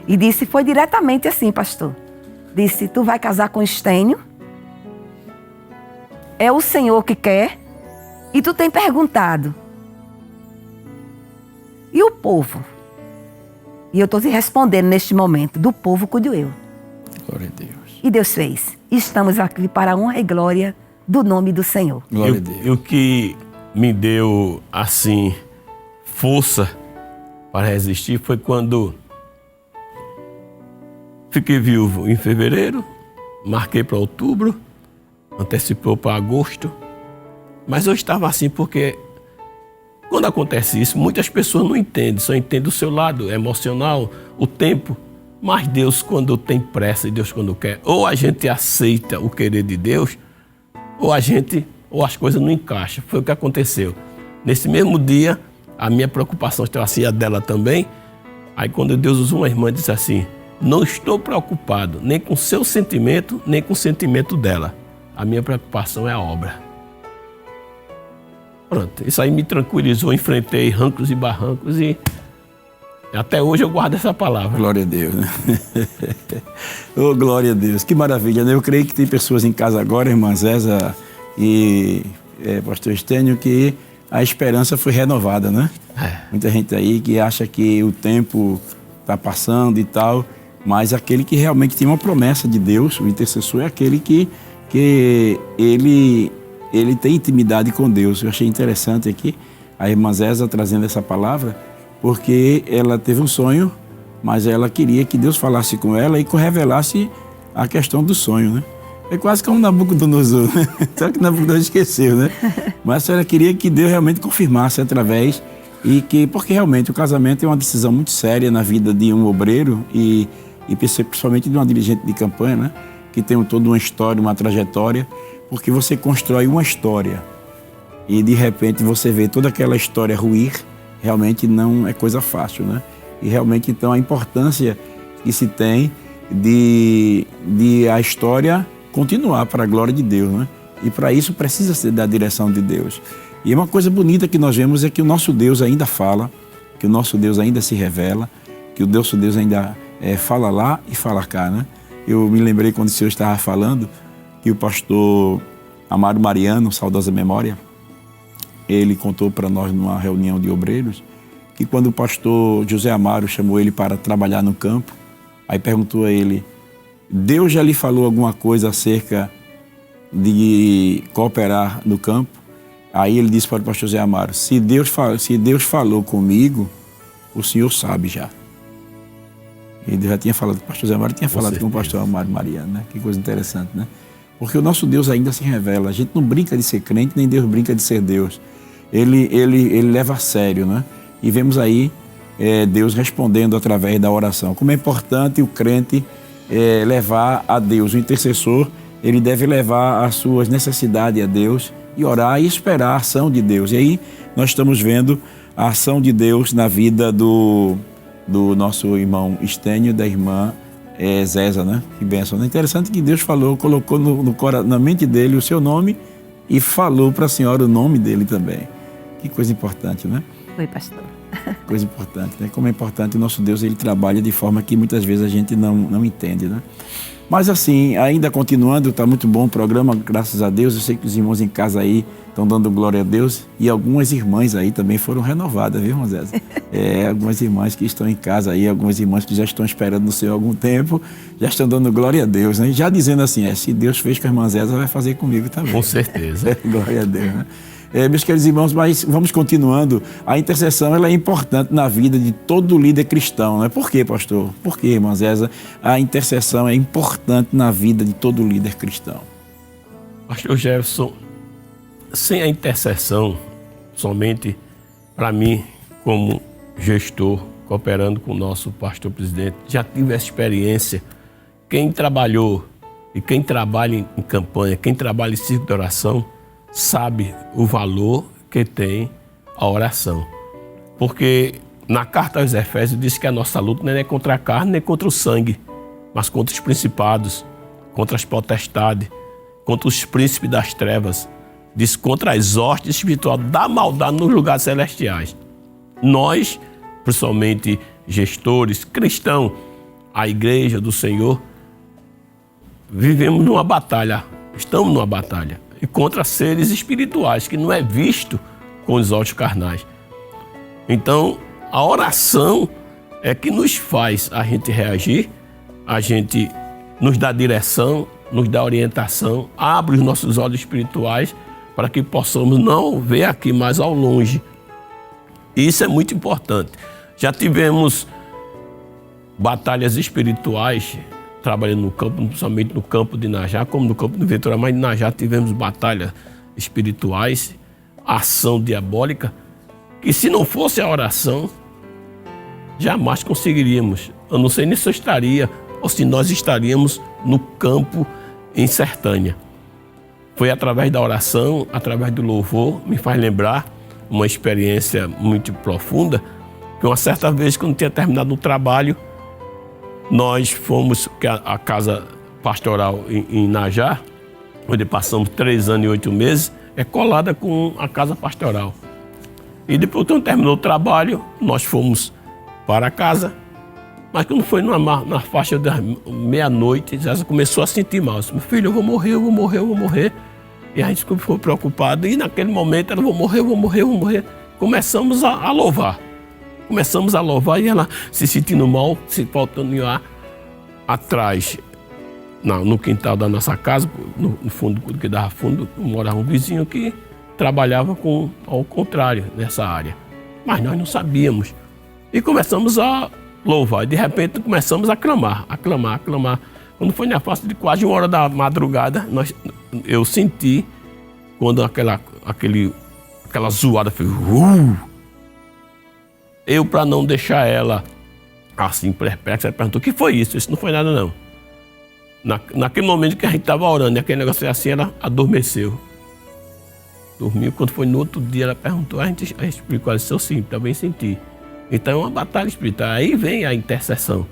E disse, foi diretamente assim, pastor. Disse, tu vai casar com Estênio. É o Senhor que quer. E tu tem perguntado. E o povo? E eu estou te respondendo neste momento. Do povo cuido eu. Glória a Deus. E Deus fez. Estamos aqui para a honra e glória do nome do Senhor. Glória a Deus. E o que me deu, assim, força para resistir foi quando fiquei viúvo em fevereiro, marquei para outubro, antecipou para agosto, mas eu estava assim porque Quando acontece isso, muitas pessoas não entendem, só entendem o seu lado emocional, o tempo. Mas Deus, quando tem pressa e Deus quando quer, ou a gente aceita o querer de Deus, ou as coisas não encaixam. Foi o que aconteceu. Nesse mesmo dia, a minha preocupação estava assim, a dela também. Aí quando Deus usou uma irmã, disse assim, não estou preocupado nem com o seu sentimento, nem com o sentimento dela. A minha preocupação é a obra. Pronto, isso aí me tranquilizou, enfrentei rancos e barrancos e até hoje eu guardo essa palavra. Glória a Deus, né? Oh, glória a Deus, que maravilha, né? Eu creio que tem pessoas em casa agora, irmã Zéza e pastor Estênio, que a esperança foi renovada, né? Muita gente aí que acha que o tempo está passando e tal, mas aquele que realmente tem uma promessa de Deus, o intercessor é aquele que ele tem intimidade com Deus. Eu achei interessante aqui a irmã Zéza trazendo essa palavra, porque ela teve um sonho, mas ela queria que Deus falasse com ela e revelasse a questão do sonho, né? É quase como Nabucodonosor, né? Só que Nabucodonosor esqueceu, né? Mas a senhora queria que Deus realmente confirmasse através, porque realmente o casamento é uma decisão muito séria na vida de um obreiro e principalmente de uma dirigente de campanha, né? Que tem toda uma história, uma trajetória, porque você constrói uma história e de repente você vê toda aquela história ruir, realmente não é coisa fácil, né? E realmente então a importância que se tem de a história continuar para a glória de Deus, né? E para isso precisa ser da direção de Deus. E uma coisa bonita que nós vemos é que o nosso Deus ainda fala, que o nosso Deus ainda se revela, que o nosso Deus ainda fala lá e fala cá, né? Eu me lembrei quando o senhor estava falando que o pastor Amaro Mariano, saudosa memória, ele contou para nós numa reunião de obreiros que quando o pastor José Amaro chamou ele para trabalhar no campo, aí perguntou a ele, Deus já lhe falou alguma coisa acerca de cooperar no campo? Aí ele disse para o pastor José Amaro, se Deus falou comigo, o senhor sabe já. Ele já tinha falado, o pastor José Amaro tinha falado com o pastor Amaro Mariano, né? Que coisa interessante, né? Porque o nosso Deus ainda se revela. A gente não brinca de ser crente, nem Deus brinca de ser Deus. Ele leva a sério, né? E vemos aí Deus respondendo através da oração. Como é importante o crente levar a Deus. O intercessor, ele deve levar as suas necessidades a Deus e orar e esperar a ação de Deus. E aí nós estamos vendo a ação de Deus na vida do nosso irmão Estênio, da irmã Zéza, né? Que bênção. É interessante que Deus colocou na mente dele o seu nome e falou para a senhora o nome dele também. Que coisa importante, né? Oi, pastor. Coisa importante, né? Como é importante o nosso Deus, ele trabalha de forma que muitas vezes a gente não entende, né? Mas assim, ainda continuando, está muito bom o programa, graças a Deus. Eu sei que os irmãos em casa aí estão dando glória a Deus e algumas irmãs aí também foram renovadas, viu, irmã Zéza? Algumas irmãs que estão em casa aí, algumas irmãs que já estão esperando no Senhor há algum tempo, já estão dando glória a Deus, né? Já dizendo assim, se Deus fez com a irmã Zéza, vai fazer comigo também. Com certeza. Glória a Deus, né? Meus queridos irmãos, mas vamos continuando. A intercessão ela é importante na vida de todo líder cristão, né? Por quê, pastor? Por quê, irmã Zéza? A intercessão é importante na vida de todo líder cristão. Pastor Jefferson, sem a intercessão, somente para mim, como gestor, cooperando com o nosso pastor presidente, já tive essa experiência. Quem trabalhou e quem trabalha em campanha, quem trabalha em círculo de oração, sabe o valor que tem a oração. Porque na carta aos Efésios diz que a nossa luta não é contra a carne nem contra o sangue, mas contra os principados, contra as potestades, contra os príncipes das trevas, diz contra as hostes espirituais da maldade nos lugares celestiais. Nós, principalmente gestores, cristãos, a igreja do Senhor, vivemos numa batalha, estamos numa batalha. E contra seres espirituais, que não é visto com os olhos carnais. Então, a oração é que nos faz a gente reagir, a gente nos dá direção, nos dá orientação, abre os nossos olhos espirituais para que possamos não ver aqui, mas ao longe. Isso é muito importante. Já tivemos batalhas espirituais trabalhando no campo, não somente no campo de Inajá, como no campo de Ventura, mas em Inajá tivemos batalhas espirituais, ação diabólica, que se não fosse a oração, jamais conseguiríamos. Eu não sei nem se eu estaria ou se nós estaríamos no campo em Sertânia. Foi através da oração, através do louvor, me faz lembrar uma experiência muito profunda, que uma certa vez, quando tinha terminado o trabalho, nós fomos à casa pastoral em Inajá, onde passamos 3 anos e 8 meses, é colada com a casa pastoral. E depois, quando terminou o trabalho, nós fomos para casa, mas quando foi na faixa da meia-noite, ela começou a sentir mal. Disse, meu filho, eu vou morrer, eu vou morrer, eu vou morrer. E a gente ficou preocupado, e naquele momento ela, vou morrer, eu vou morrer, eu vou morrer. Começamos a louvar. Começamos a louvar e ela se sentindo mal, se faltando em ar, atrás, no quintal da nossa casa, no fundo, que dava fundo, morava um vizinho que trabalhava ao contrário, nessa área. Mas nós não sabíamos. E começamos a louvar. E de repente começamos a clamar. Quando foi na faixa de quase 1 hora da madrugada, eu senti, quando aquela zoada foi... Eu, para não deixar ela assim perplexa, ela perguntou, o que foi isso? Isso não foi nada, não. Naquele momento que a gente estava orando, e aquele negócio assim, ela adormeceu. Dormiu. Quando foi no outro dia, ela perguntou, a gente explicou, eu sim, também senti. Então é uma batalha espiritual. Aí vem a intercessão.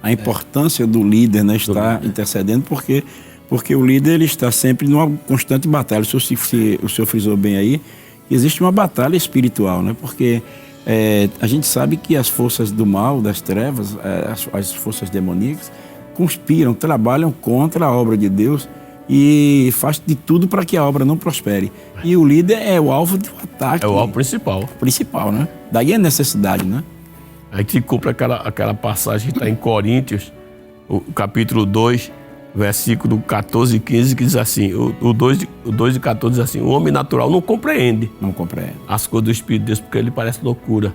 A importância do líder, né, estar intercedendo, porque o líder ele está sempre numa constante batalha. O senhor frisou bem aí, existe uma batalha espiritual, né? Porque a gente sabe que as forças do mal, das trevas, as forças demoníacas, conspiram, trabalham contra a obra de Deus e faz de tudo para que a obra não prospere. E o líder é o alvo do ataque. É o alvo principal. Principal, né? Daí a necessidade, né? A gente cumpre aquela passagem que está em Coríntios, o capítulo 2, versículo 14 e 15, que diz assim, o 2 e 14 diz assim, o homem natural não compreende as coisas do Espírito de Deus, porque ele parece loucura.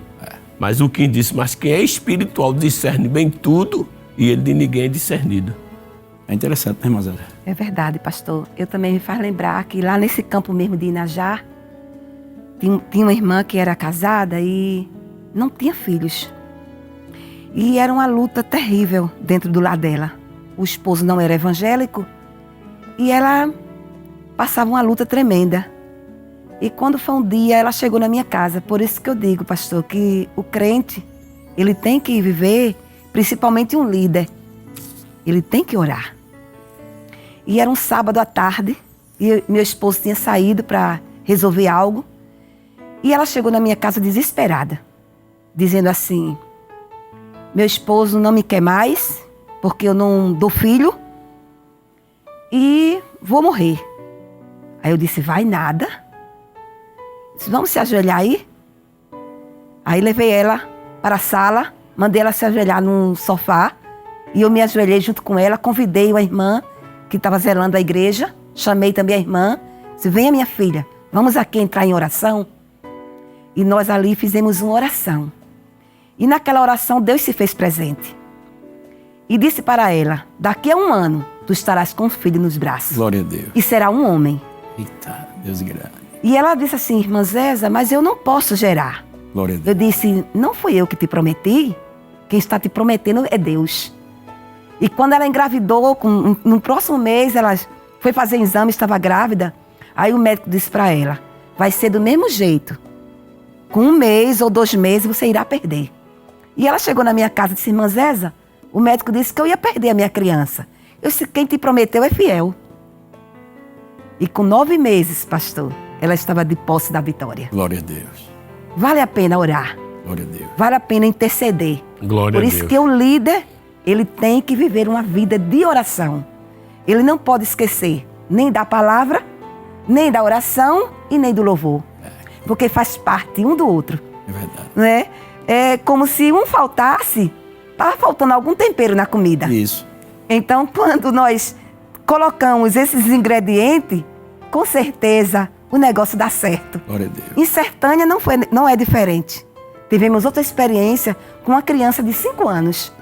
Mas o que disse, mas quem é espiritual discerne bem tudo, e ele de ninguém é discernido. É interessante, né, irmã Zé? É verdade, pastor. Eu também me faz lembrar que lá nesse campo mesmo de Inajá, tinha uma irmã que era casada e não tinha filhos. E era uma luta terrível dentro do lar dela. O esposo não era evangélico e ela passava uma luta tremenda. E quando foi um dia, ela chegou na minha casa. Por isso que eu digo, pastor, que o crente, ele tem que viver, principalmente um líder, ele tem que orar. E era um sábado à tarde, e meu esposo tinha saído para resolver algo. E ela chegou na minha casa desesperada, dizendo assim, meu esposo não me quer mais, porque eu não dou filho, e vou morrer. Aí eu disse, vai nada. Disse, vamos se ajoelhar aí? Aí levei ela para a sala, mandei ela se ajoelhar num sofá, e eu me ajoelhei junto com ela, convidei uma irmã que estava zelando a igreja, chamei também a irmã, disse, venha minha filha, vamos aqui entrar em oração? E nós ali fizemos uma oração. E naquela oração Deus se fez presente. E disse para ela, daqui a 1 ano, tu estarás com um filho nos braços. Glória a Deus. E será um homem. Eita, Deus grande. E ela disse assim, irmã Zésa, mas eu não posso gerar. Glória a Deus. Eu disse, não fui eu que te prometi, quem está te prometendo é Deus. E quando ela engravidou, no próximo mês, ela foi fazer exame, estava grávida. Aí o médico disse para ela, vai ser do mesmo jeito. Com 1 mês ou 2 meses você irá perder. E ela chegou na minha casa e disse, irmã Zésa, o médico disse que eu ia perder a minha criança. Eu disse, quem te prometeu é fiel. E com 9 meses, pastor, ela estava de posse da vitória. Glória a Deus. Vale a pena orar. Glória a Deus. Vale a pena interceder. Glória a Deus. Por isso que o líder, ele tem que viver uma vida de oração. Ele não pode esquecer nem da palavra, nem da oração e nem do louvor. Porque faz parte um do outro. É verdade. Né? É como se um faltasse, estava faltando algum tempero na comida. Isso. Então, quando nós colocamos esses ingredientes, com certeza o negócio dá certo. Glória a Deus. Em Sertânia não é diferente. Tivemos outra experiência com uma criança de 5 anos.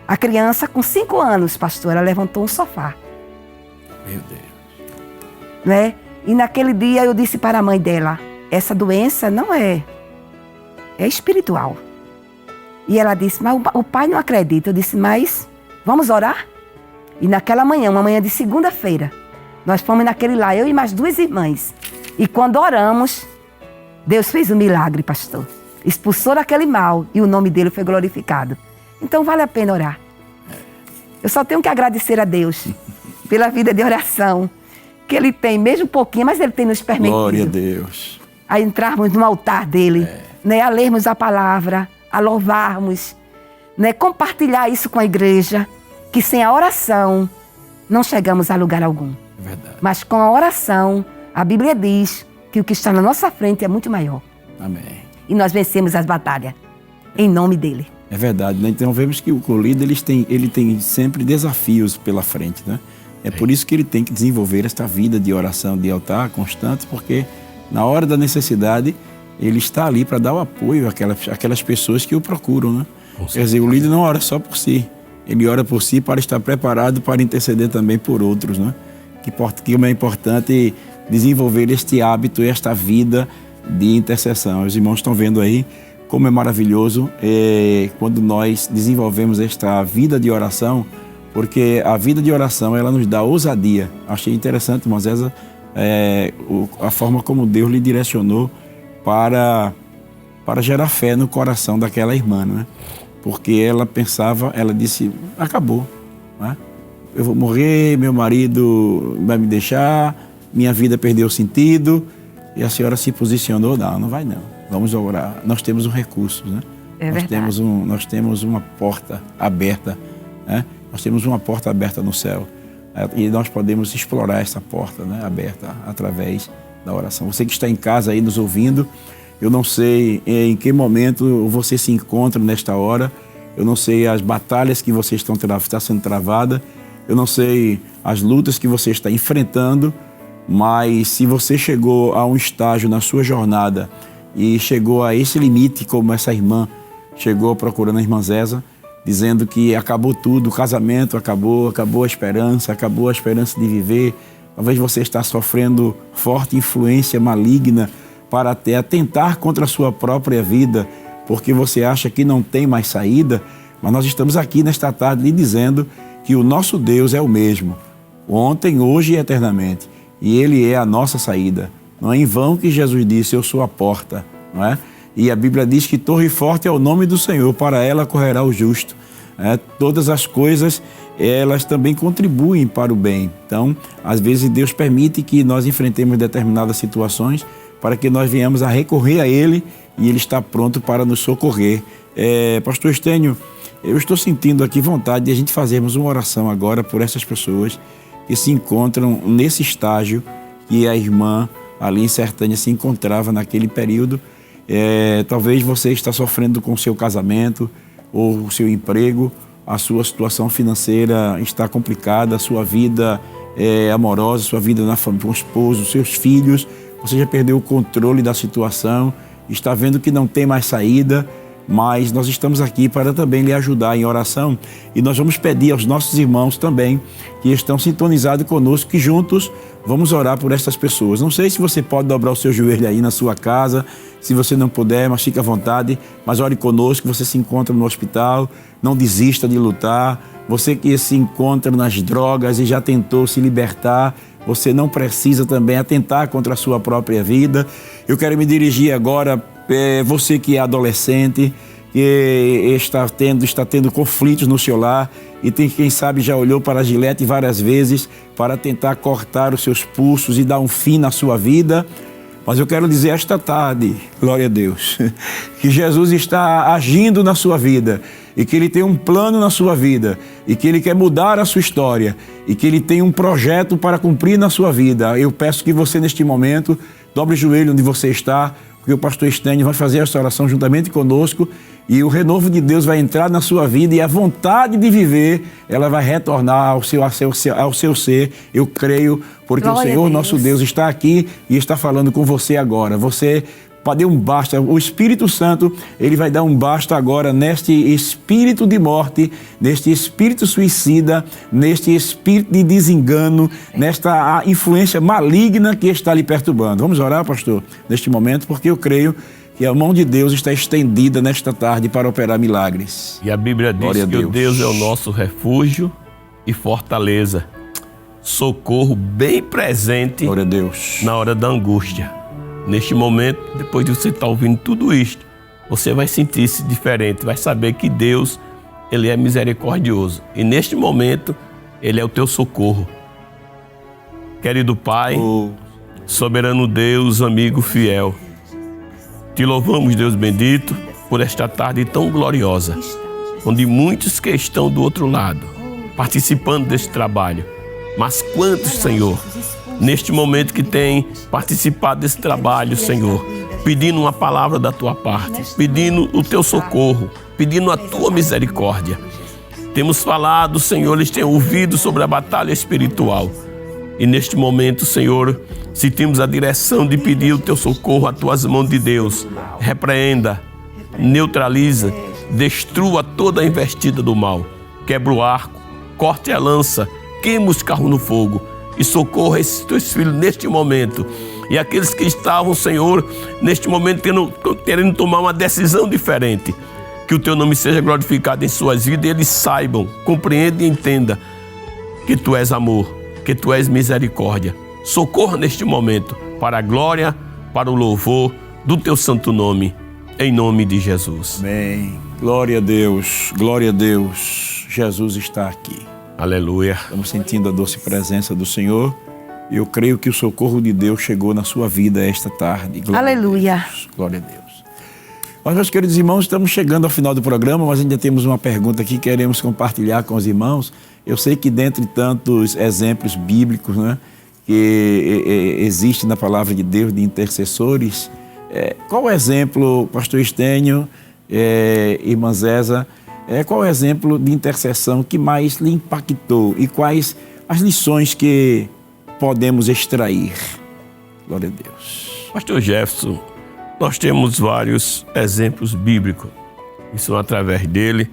A criança com 5 anos, pastor, ela levantou um sofá. Meu Deus. Né? E naquele dia eu disse para a mãe dela, essa doença não é espiritual. E ela disse, mas o pai não acredita. Eu disse, mas vamos orar? E naquela manhã, uma manhã de segunda-feira, nós fomos naquele lá, eu e mais 2 irmãs. E quando oramos, Deus fez um milagre, pastor. Expulsou aquele mal e o nome dele foi glorificado. Então vale a pena orar. Eu só tenho que agradecer a Deus pela vida de oração que Ele tem, mesmo pouquinho, mas Ele tem nos permitido. Glória a Deus. A entrarmos no altar dele, né, a lermos a palavra, a louvarmos, né, compartilhar isso com a igreja, que sem a oração não chegamos a lugar algum. É verdade. Mas com a oração, a Bíblia diz que o que está na nossa frente é muito maior. Amém. E nós vencemos as batalhas, em nome dele. É verdade, né? Então vemos que o líder ele tem sempre desafios pela frente, né? É por isso que ele tem que desenvolver esta vida de oração, de altar constante, porque na hora da necessidade ele está ali para dar o apoio àquelas pessoas que o procuram, né? Quer dizer, o líder não ora só por si, ele ora por si para estar preparado para interceder também por outros, né? Que é importante desenvolver este hábito, esta vida de intercessão. Os irmãos estão vendo aí como é maravilhoso quando nós desenvolvemos esta vida de oração, porque a vida de oração ela nos dá ousadia. Achei interessante, irmã Zéza, a forma como Deus lhe direcionou para gerar fé no coração daquela irmã, né? Porque ela pensava, ela disse, acabou, né? Eu vou morrer, meu marido vai me deixar, minha vida perdeu sentido. E a senhora se posicionou, não vai não, vamos orar. Nós temos um recurso, né? Nós temos uma porta aberta, né? Nós temos uma porta aberta no céu. E nós podemos explorar essa porta, né, aberta através da oração. Você que está em casa aí nos ouvindo, eu não sei em que momento você se encontra nesta hora, eu não sei as batalhas que você está sendo travada, eu não sei as lutas que você está enfrentando, mas se você chegou a um estágio na sua jornada e chegou a esse limite, como essa irmã chegou procurando a irmã Zéza, dizendo que acabou tudo, o casamento acabou a esperança de viver, talvez você está sofrendo forte influência maligna para até atentar contra a sua própria vida, porque você acha que não tem mais saída, mas nós estamos aqui nesta tarde lhe dizendo que o nosso Deus é o mesmo, ontem, hoje e eternamente. E Ele é a nossa saída. Não é em vão que Jesus disse, eu sou a porta, não é? E a Bíblia diz que torre forte é o nome do Senhor, para ela correrá o justo. Todas as coisas, elas também contribuem para o bem. Então, às vezes Deus permite que nós enfrentemos determinadas situações para que nós venhamos a recorrer a Ele e Ele está pronto para nos socorrer. Pastor Estênio, eu estou sentindo aqui vontade de a gente fazermos uma oração agora por essas pessoas que se encontram nesse estágio que a irmã ali em Sertânia se encontrava naquele período. Talvez você está sofrendo com o seu casamento ou o seu emprego, a sua situação financeira está complicada, a sua vida amorosa, a sua vida na família, com o esposo, seus filhos, você já perdeu o controle da situação, está vendo que não tem mais saída, mas nós estamos aqui para também lhe ajudar em oração e nós vamos pedir aos nossos irmãos também que estão sintonizados conosco que juntos vamos orar por essas pessoas. Não sei se você pode dobrar o seu joelho aí na sua casa, se você não puder, mas fique à vontade, mas ore conosco. Você se encontra no hospital, não desista de lutar. Você que se encontra nas drogas e já tentou se libertar, você não precisa também atentar contra a sua própria vida. Eu quero me dirigir agora, você que é adolescente, que está tendo conflitos no seu lar e quem sabe já olhou para a Gilete várias vezes para tentar cortar os seus pulsos e dar um fim na sua vida. Mas eu quero dizer esta tarde, glória a Deus, que Jesus está agindo na sua vida e que Ele tem um plano na sua vida e que Ele quer mudar a sua história e que Ele tem um projeto para cumprir na sua vida. Eu peço que você neste momento dobre o joelho onde você está, porque o pastor Estênio vai fazer essa oração juntamente conosco e o renovo de Deus vai entrar na sua vida e a vontade de viver, ela vai retornar ao seu ser, eu creio, porque glória o Senhor, nosso Deus, está aqui e está falando com você agora. Você Dê um basta. O Espírito Santo, ele vai dar um basta agora neste espírito de morte, neste espírito suicida, neste espírito de desengano, nesta influência maligna que está lhe perturbando. Vamos orar, pastor, neste momento, porque eu creio que a mão de Deus está estendida nesta tarde para operar milagres. E a Bíblia diz que o Deus é o nosso refúgio e fortaleza, socorro bem presente, glória a Deus, na hora da angústia. Neste momento, depois de você estar ouvindo tudo isto, você vai sentir-se diferente, vai saber que Deus, ele é misericordioso. E neste momento, ele é o teu socorro. Querido Pai, soberano Deus, amigo fiel, te louvamos, Deus bendito, por esta tarde tão gloriosa, onde muitos que estão do outro lado, participando deste trabalho. Mas quantos, Senhor, neste momento que tem participado desse trabalho, Senhor, pedindo uma palavra da tua parte, pedindo o teu socorro, pedindo a tua misericórdia. Temos falado, Senhor, eles têm ouvido sobre a batalha espiritual. E neste momento, Senhor, sentimos a direção de pedir o teu socorro às tuas mãos de Deus. Repreenda, neutraliza, destrua toda a investida do mal. Quebra o arco, corte a lança, queima os carros no fogo. E socorra esses teus filhos neste momento. E aqueles que estavam, Senhor, neste momento querendo tomar uma decisão diferente. Que o teu nome seja glorificado em suas vidas e eles saibam, compreendam e entendam que tu és amor, que tu és misericórdia. Socorra neste momento para a glória, para o louvor do teu santo nome, em nome de Jesus. Amém. Glória a Deus, glória a Deus. Jesus está aqui. Aleluia. Estamos sentindo a doce presença do Senhor e eu creio que o socorro de Deus chegou na sua vida esta tarde. Glória Aleluia. A Deus. Glória a Deus. Mas, meus queridos irmãos, estamos chegando ao final do programa, mas ainda temos uma pergunta que queremos compartilhar com os irmãos. Eu sei que dentre tantos exemplos bíblicos, né, que existe na palavra de Deus de intercessores, qual o exemplo, pastor Estênio, irmã Zéza, qual o exemplo de intercessão que mais lhe impactou e quais as lições que podemos extrair? Glória a Deus. Pastor Jefferson, nós temos vários exemplos bíblicos e são através dele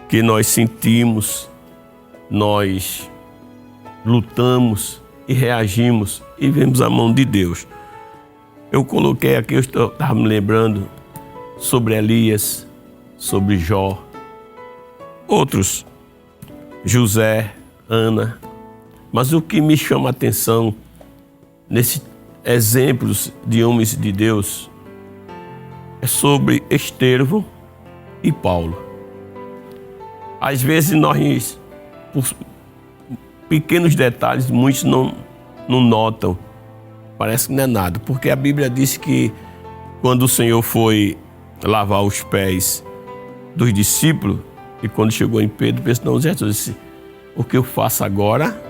que nós sentimos, nós lutamos e reagimos e vemos a mão de Deus. Eu coloquei aqui, eu estava me lembrando sobre Elias, sobre Jó, outros, José, Ana. Mas o que me chama a atenção nesses exemplos de homens de Deus é sobre Estevão e Paulo. Às vezes nós, por pequenos detalhes, muitos não notam. Parece que não é nada, porque a Bíblia diz que quando o Senhor foi lavar os pés dos discípulos, e quando chegou em Pedro, pensou, não, Jesus disse, o que eu faço agora,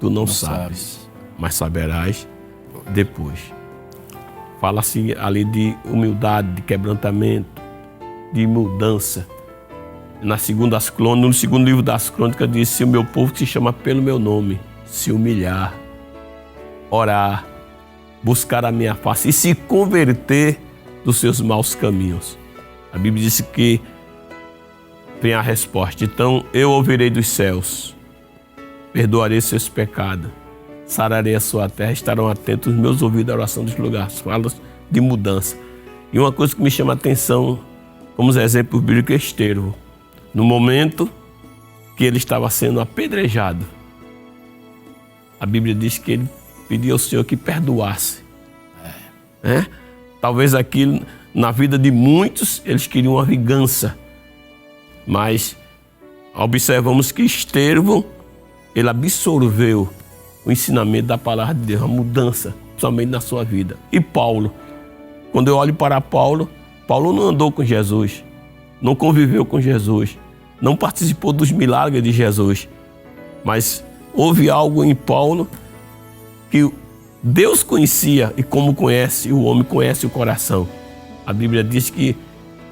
tu não sabes, mas saberás depois. Fala-se ali de humildade, de quebrantamento, de mudança. No segundo livro das Crônicas diz, se o meu povo que se chama pelo meu nome, se humilhar, orar, buscar a minha face e se converter dos seus maus caminhos. A Bíblia diz que vem a resposta. Então eu ouvirei dos céus, perdoarei seus pecados, sararei a sua terra, estarão atentos os meus ouvidos à oração dos lugares. Fala de mudança. E uma coisa que me chama a atenção, como exemplo bíblico, é Estevão. No momento que ele estava sendo apedrejado, a Bíblia diz que ele pediu ao Senhor que perdoasse. Talvez aqui na vida de muitos eles queriam uma vingança, mas observamos que Estevão, ele absorveu o ensinamento da palavra de Deus, a mudança somente na sua vida. E Paulo, quando eu olho para Paulo, Paulo não andou com Jesus, não conviveu com Jesus, não participou dos milagres de Jesus, mas houve algo em Paulo que Deus conhecia, e como conhece, o homem conhece o coração. A Bíblia diz que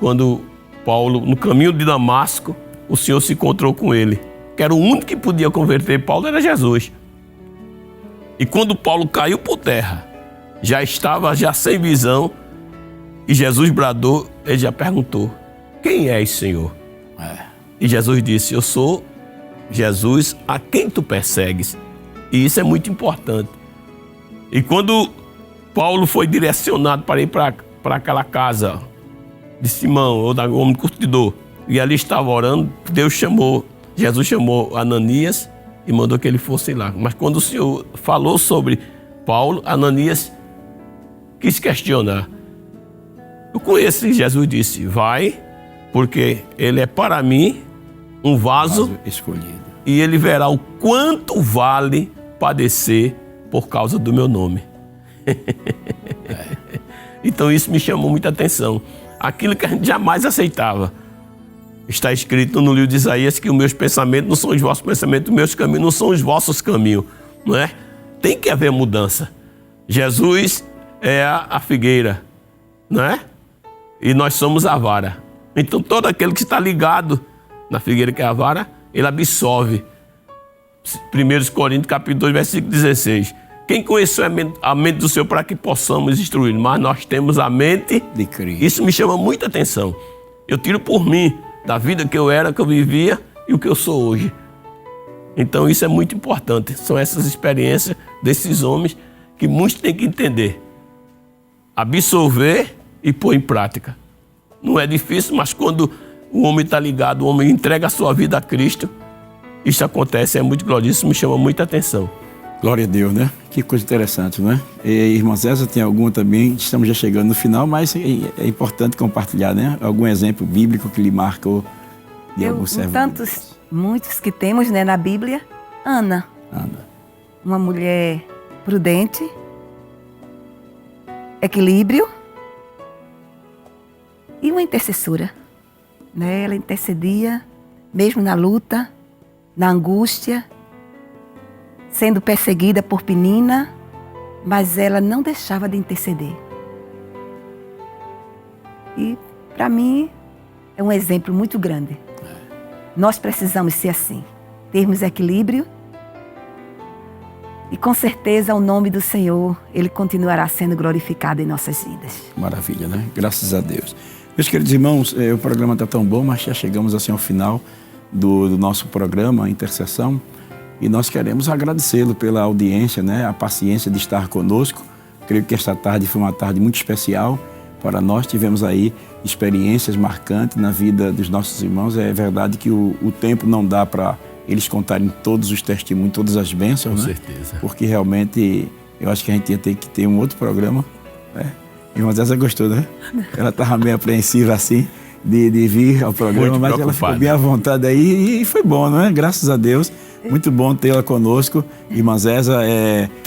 quando Paulo, no caminho de Damasco, o Senhor se encontrou com ele, que era o único que podia converter Paulo, era Jesus. E quando Paulo caiu por terra, já estava sem visão, e Jesus bradou, ele já perguntou, quem és, Senhor? E Jesus disse, eu sou Jesus a quem tu persegues. E isso é muito importante. E quando Paulo foi direcionado para ir para aquela casa de Simão, ou da homem curtidor, e ali estava orando, Jesus chamou Ananias e mandou que ele fosse lá. Mas quando o Senhor falou sobre Paulo, Ananias quis questionar. Com esse, Jesus disse, vai, porque ele é para mim um vaso escolhido. E ele verá o quanto vale padecer por causa do meu nome. Então isso me chamou muita atenção. Aquilo que a gente jamais aceitava. Está escrito no livro de Isaías que os meus pensamentos não são os vossos pensamentos, os meus caminhos não são os vossos caminhos, não é? Tem que haver mudança. Jesus é a figueira, não é? E nós somos a vara. Então todo aquele que está ligado na figueira que é a vara, ele absorve. 1 Coríntios capítulo 2, versículo 16. Quem conheceu a mente do Senhor para que possamos instruir? Mas nós temos a mente de Cristo. Isso me chama muita atenção. Eu tiro por mim, da vida que eu era, que eu vivia e o que eu sou hoje. Então isso é muito importante. São essas experiências desses homens que muitos têm que entender. Absorver e pôr em prática. Não é difícil, mas quando o homem está ligado, o homem entrega a sua vida a Cristo, isso acontece, é muito glorioso, isso me chama muita atenção. Glória a Deus, né? Que coisa interessante, né? E, irmã Zéza, tem alguma também? Estamos já chegando no final, mas é importante compartilhar, né? Algum exemplo bíblico que lhe marcou de algum servo? Muitos que temos, né, na Bíblia. Ana. Uma mulher prudente, equilíbrio e uma intercessora. Né? Ela intercedia, mesmo na luta, na angústia, sendo perseguida por Penina, mas ela não deixava de interceder. E, para mim, é um exemplo muito grande. Nós precisamos ser assim, termos equilíbrio e, com certeza, o nome do Senhor, Ele continuará sendo glorificado em nossas vidas. Maravilha, né? Graças a Deus. Meus queridos irmãos, o programa está tão bom, mas já chegamos assim ao final do nosso programa, Intercessão. E nós queremos agradecê-lo pela audiência, né? A paciência de estar conosco. Creio que esta tarde foi uma tarde muito especial para nós. Tivemos aí experiências marcantes na vida dos nossos irmãos. É verdade que o tempo não dá para eles contarem todos os testemunhos, todas as bênçãos, Com né? certeza. Porque realmente eu acho que a gente ia ter que ter um outro programa. Né? Irmã Zéza gostou, né? Ela estava meio apreensiva assim de vir ao programa, Muito mas preocupada. ela ficou bem à vontade aí e foi bom, não é? Graças a Deus. Muito bom tê-la conosco. Irmã Zéza,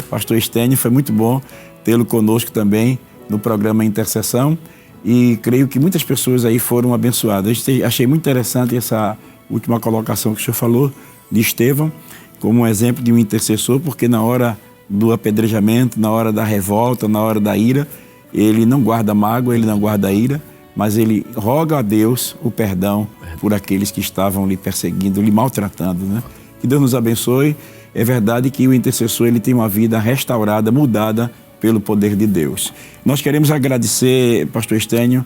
pastor Estênio, foi muito bom tê-lo conosco também no programa Intercessão. E creio que muitas pessoas aí foram abençoadas. Achei muito interessante essa última colocação que o senhor falou de Estevão, como um exemplo de um intercessor, porque na hora do apedrejamento, na hora da revolta, na hora da ira, ele não guarda mágoa, ele não guarda ira, mas ele roga a Deus o perdão por aqueles que estavam lhe perseguindo, lhe maltratando, né? Que Deus nos abençoe. É verdade que o intercessor ele tem uma vida restaurada, mudada pelo poder de Deus. Nós queremos agradecer, pastor Estênio,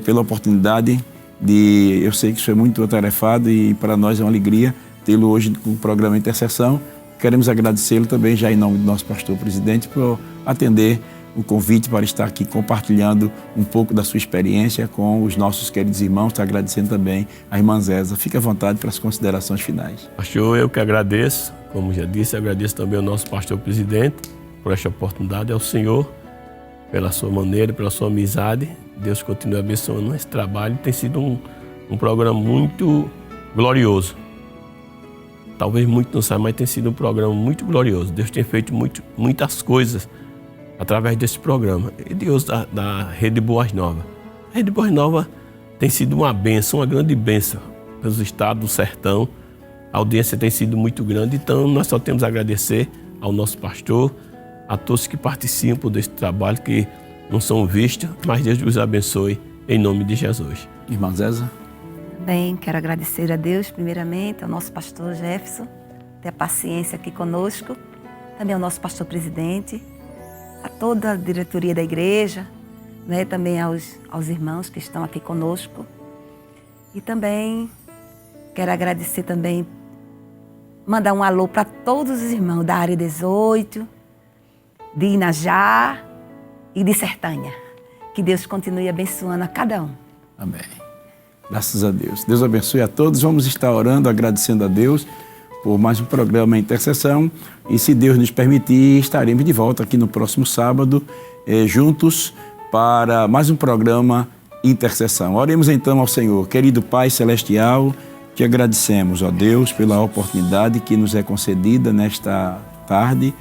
pela oportunidade de... Eu sei que isso é muito atarefado e para nós é uma alegria tê-lo hoje no programa Intercessão. Queremos agradecê-lo também, já em nome do nosso pastor presidente, por atender o convite para estar aqui compartilhando um pouco da sua experiência com os nossos queridos irmãos. Estou agradecendo também a irmã Zéza. Fique à vontade para as considerações finais. Pastor, eu que agradeço. Como já disse, agradeço também ao nosso pastor presidente por esta oportunidade, ao Senhor, pela sua maneira, pela sua amizade. Deus continue abençoando esse trabalho. Tem sido um programa muito glorioso. Talvez muito não saiba, mas tem sido um programa muito glorioso. Deus tem feito muitas coisas através desse programa. E Deus da Rede Boas Novas. A Rede Boas Novas tem sido uma bênção, uma grande bênção pelos estados do sertão. A audiência tem sido muito grande, então nós só temos a agradecer ao nosso pastor, a todos que participam desse trabalho, que não são vistos, mas Deus os abençoe, em nome de Jesus. Irmã Zéza. Também quero agradecer a Deus, primeiramente, ao nosso pastor Jefferson, ter a paciência aqui conosco, também ao nosso pastor presidente, a toda a diretoria da igreja, né? Também aos irmãos que estão aqui conosco. E também quero agradecer também, mandar um alô para todos os irmãos da área 18, de Inajá e de Sertânia. Que Deus continue abençoando a cada um. Amém. Graças a Deus. Deus abençoe a todos. Vamos estar orando, agradecendo a Deus por mais um programa Intercessão. E se Deus nos permitir, estaremos de volta aqui no próximo sábado, juntos para mais um programa Intercessão. Oremos então ao Senhor. Querido Pai Celestial, te agradecemos, ó Deus, pela oportunidade que nos é concedida nesta tarde,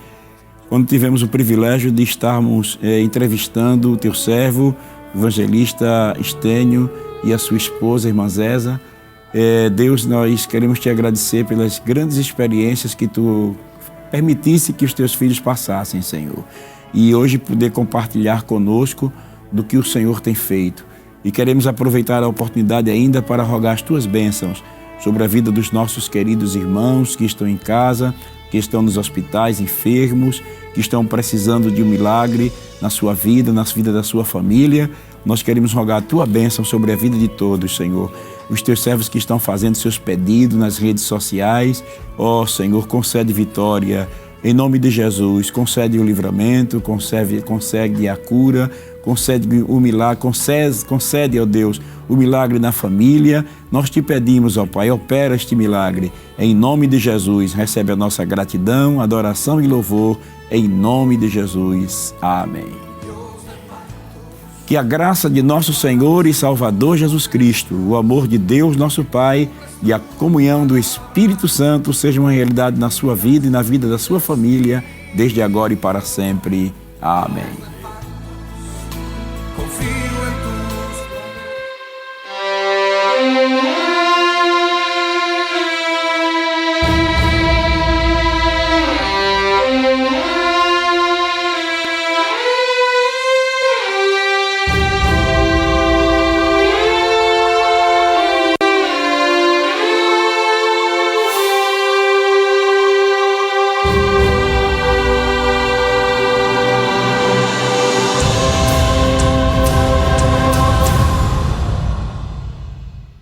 quando tivemos o privilégio de estarmos entrevistando o teu servo, o evangelista Estênio, e a sua esposa, a irmã Zésa. Deus, nós queremos te agradecer pelas grandes experiências que tu permitisse que os teus filhos passassem, Senhor. E hoje poder compartilhar conosco do que o Senhor tem feito. E queremos aproveitar a oportunidade ainda para rogar as tuas bênçãos sobre a vida dos nossos queridos irmãos que estão em casa, que estão nos hospitais, enfermos, que estão precisando de um milagre na sua vida, na vida da sua família. Nós queremos rogar a tua bênção sobre a vida de todos, Senhor. Os teus servos que estão fazendo seus pedidos nas redes sociais, ó Senhor, concede vitória. Em nome de Jesus, concede o livramento, concede a cura, concede o milagre, concede, ó Deus, o milagre na família. Nós te pedimos, ó Pai, opera este milagre. Em nome de Jesus, recebe a nossa gratidão, adoração e louvor. Em nome de Jesus. Amém. Que a graça de nosso Senhor e Salvador Jesus Cristo, o amor de Deus, nosso Pai, e a comunhão do Espírito Santo seja uma realidade na sua vida e na vida da sua família, desde agora e para sempre. Amém.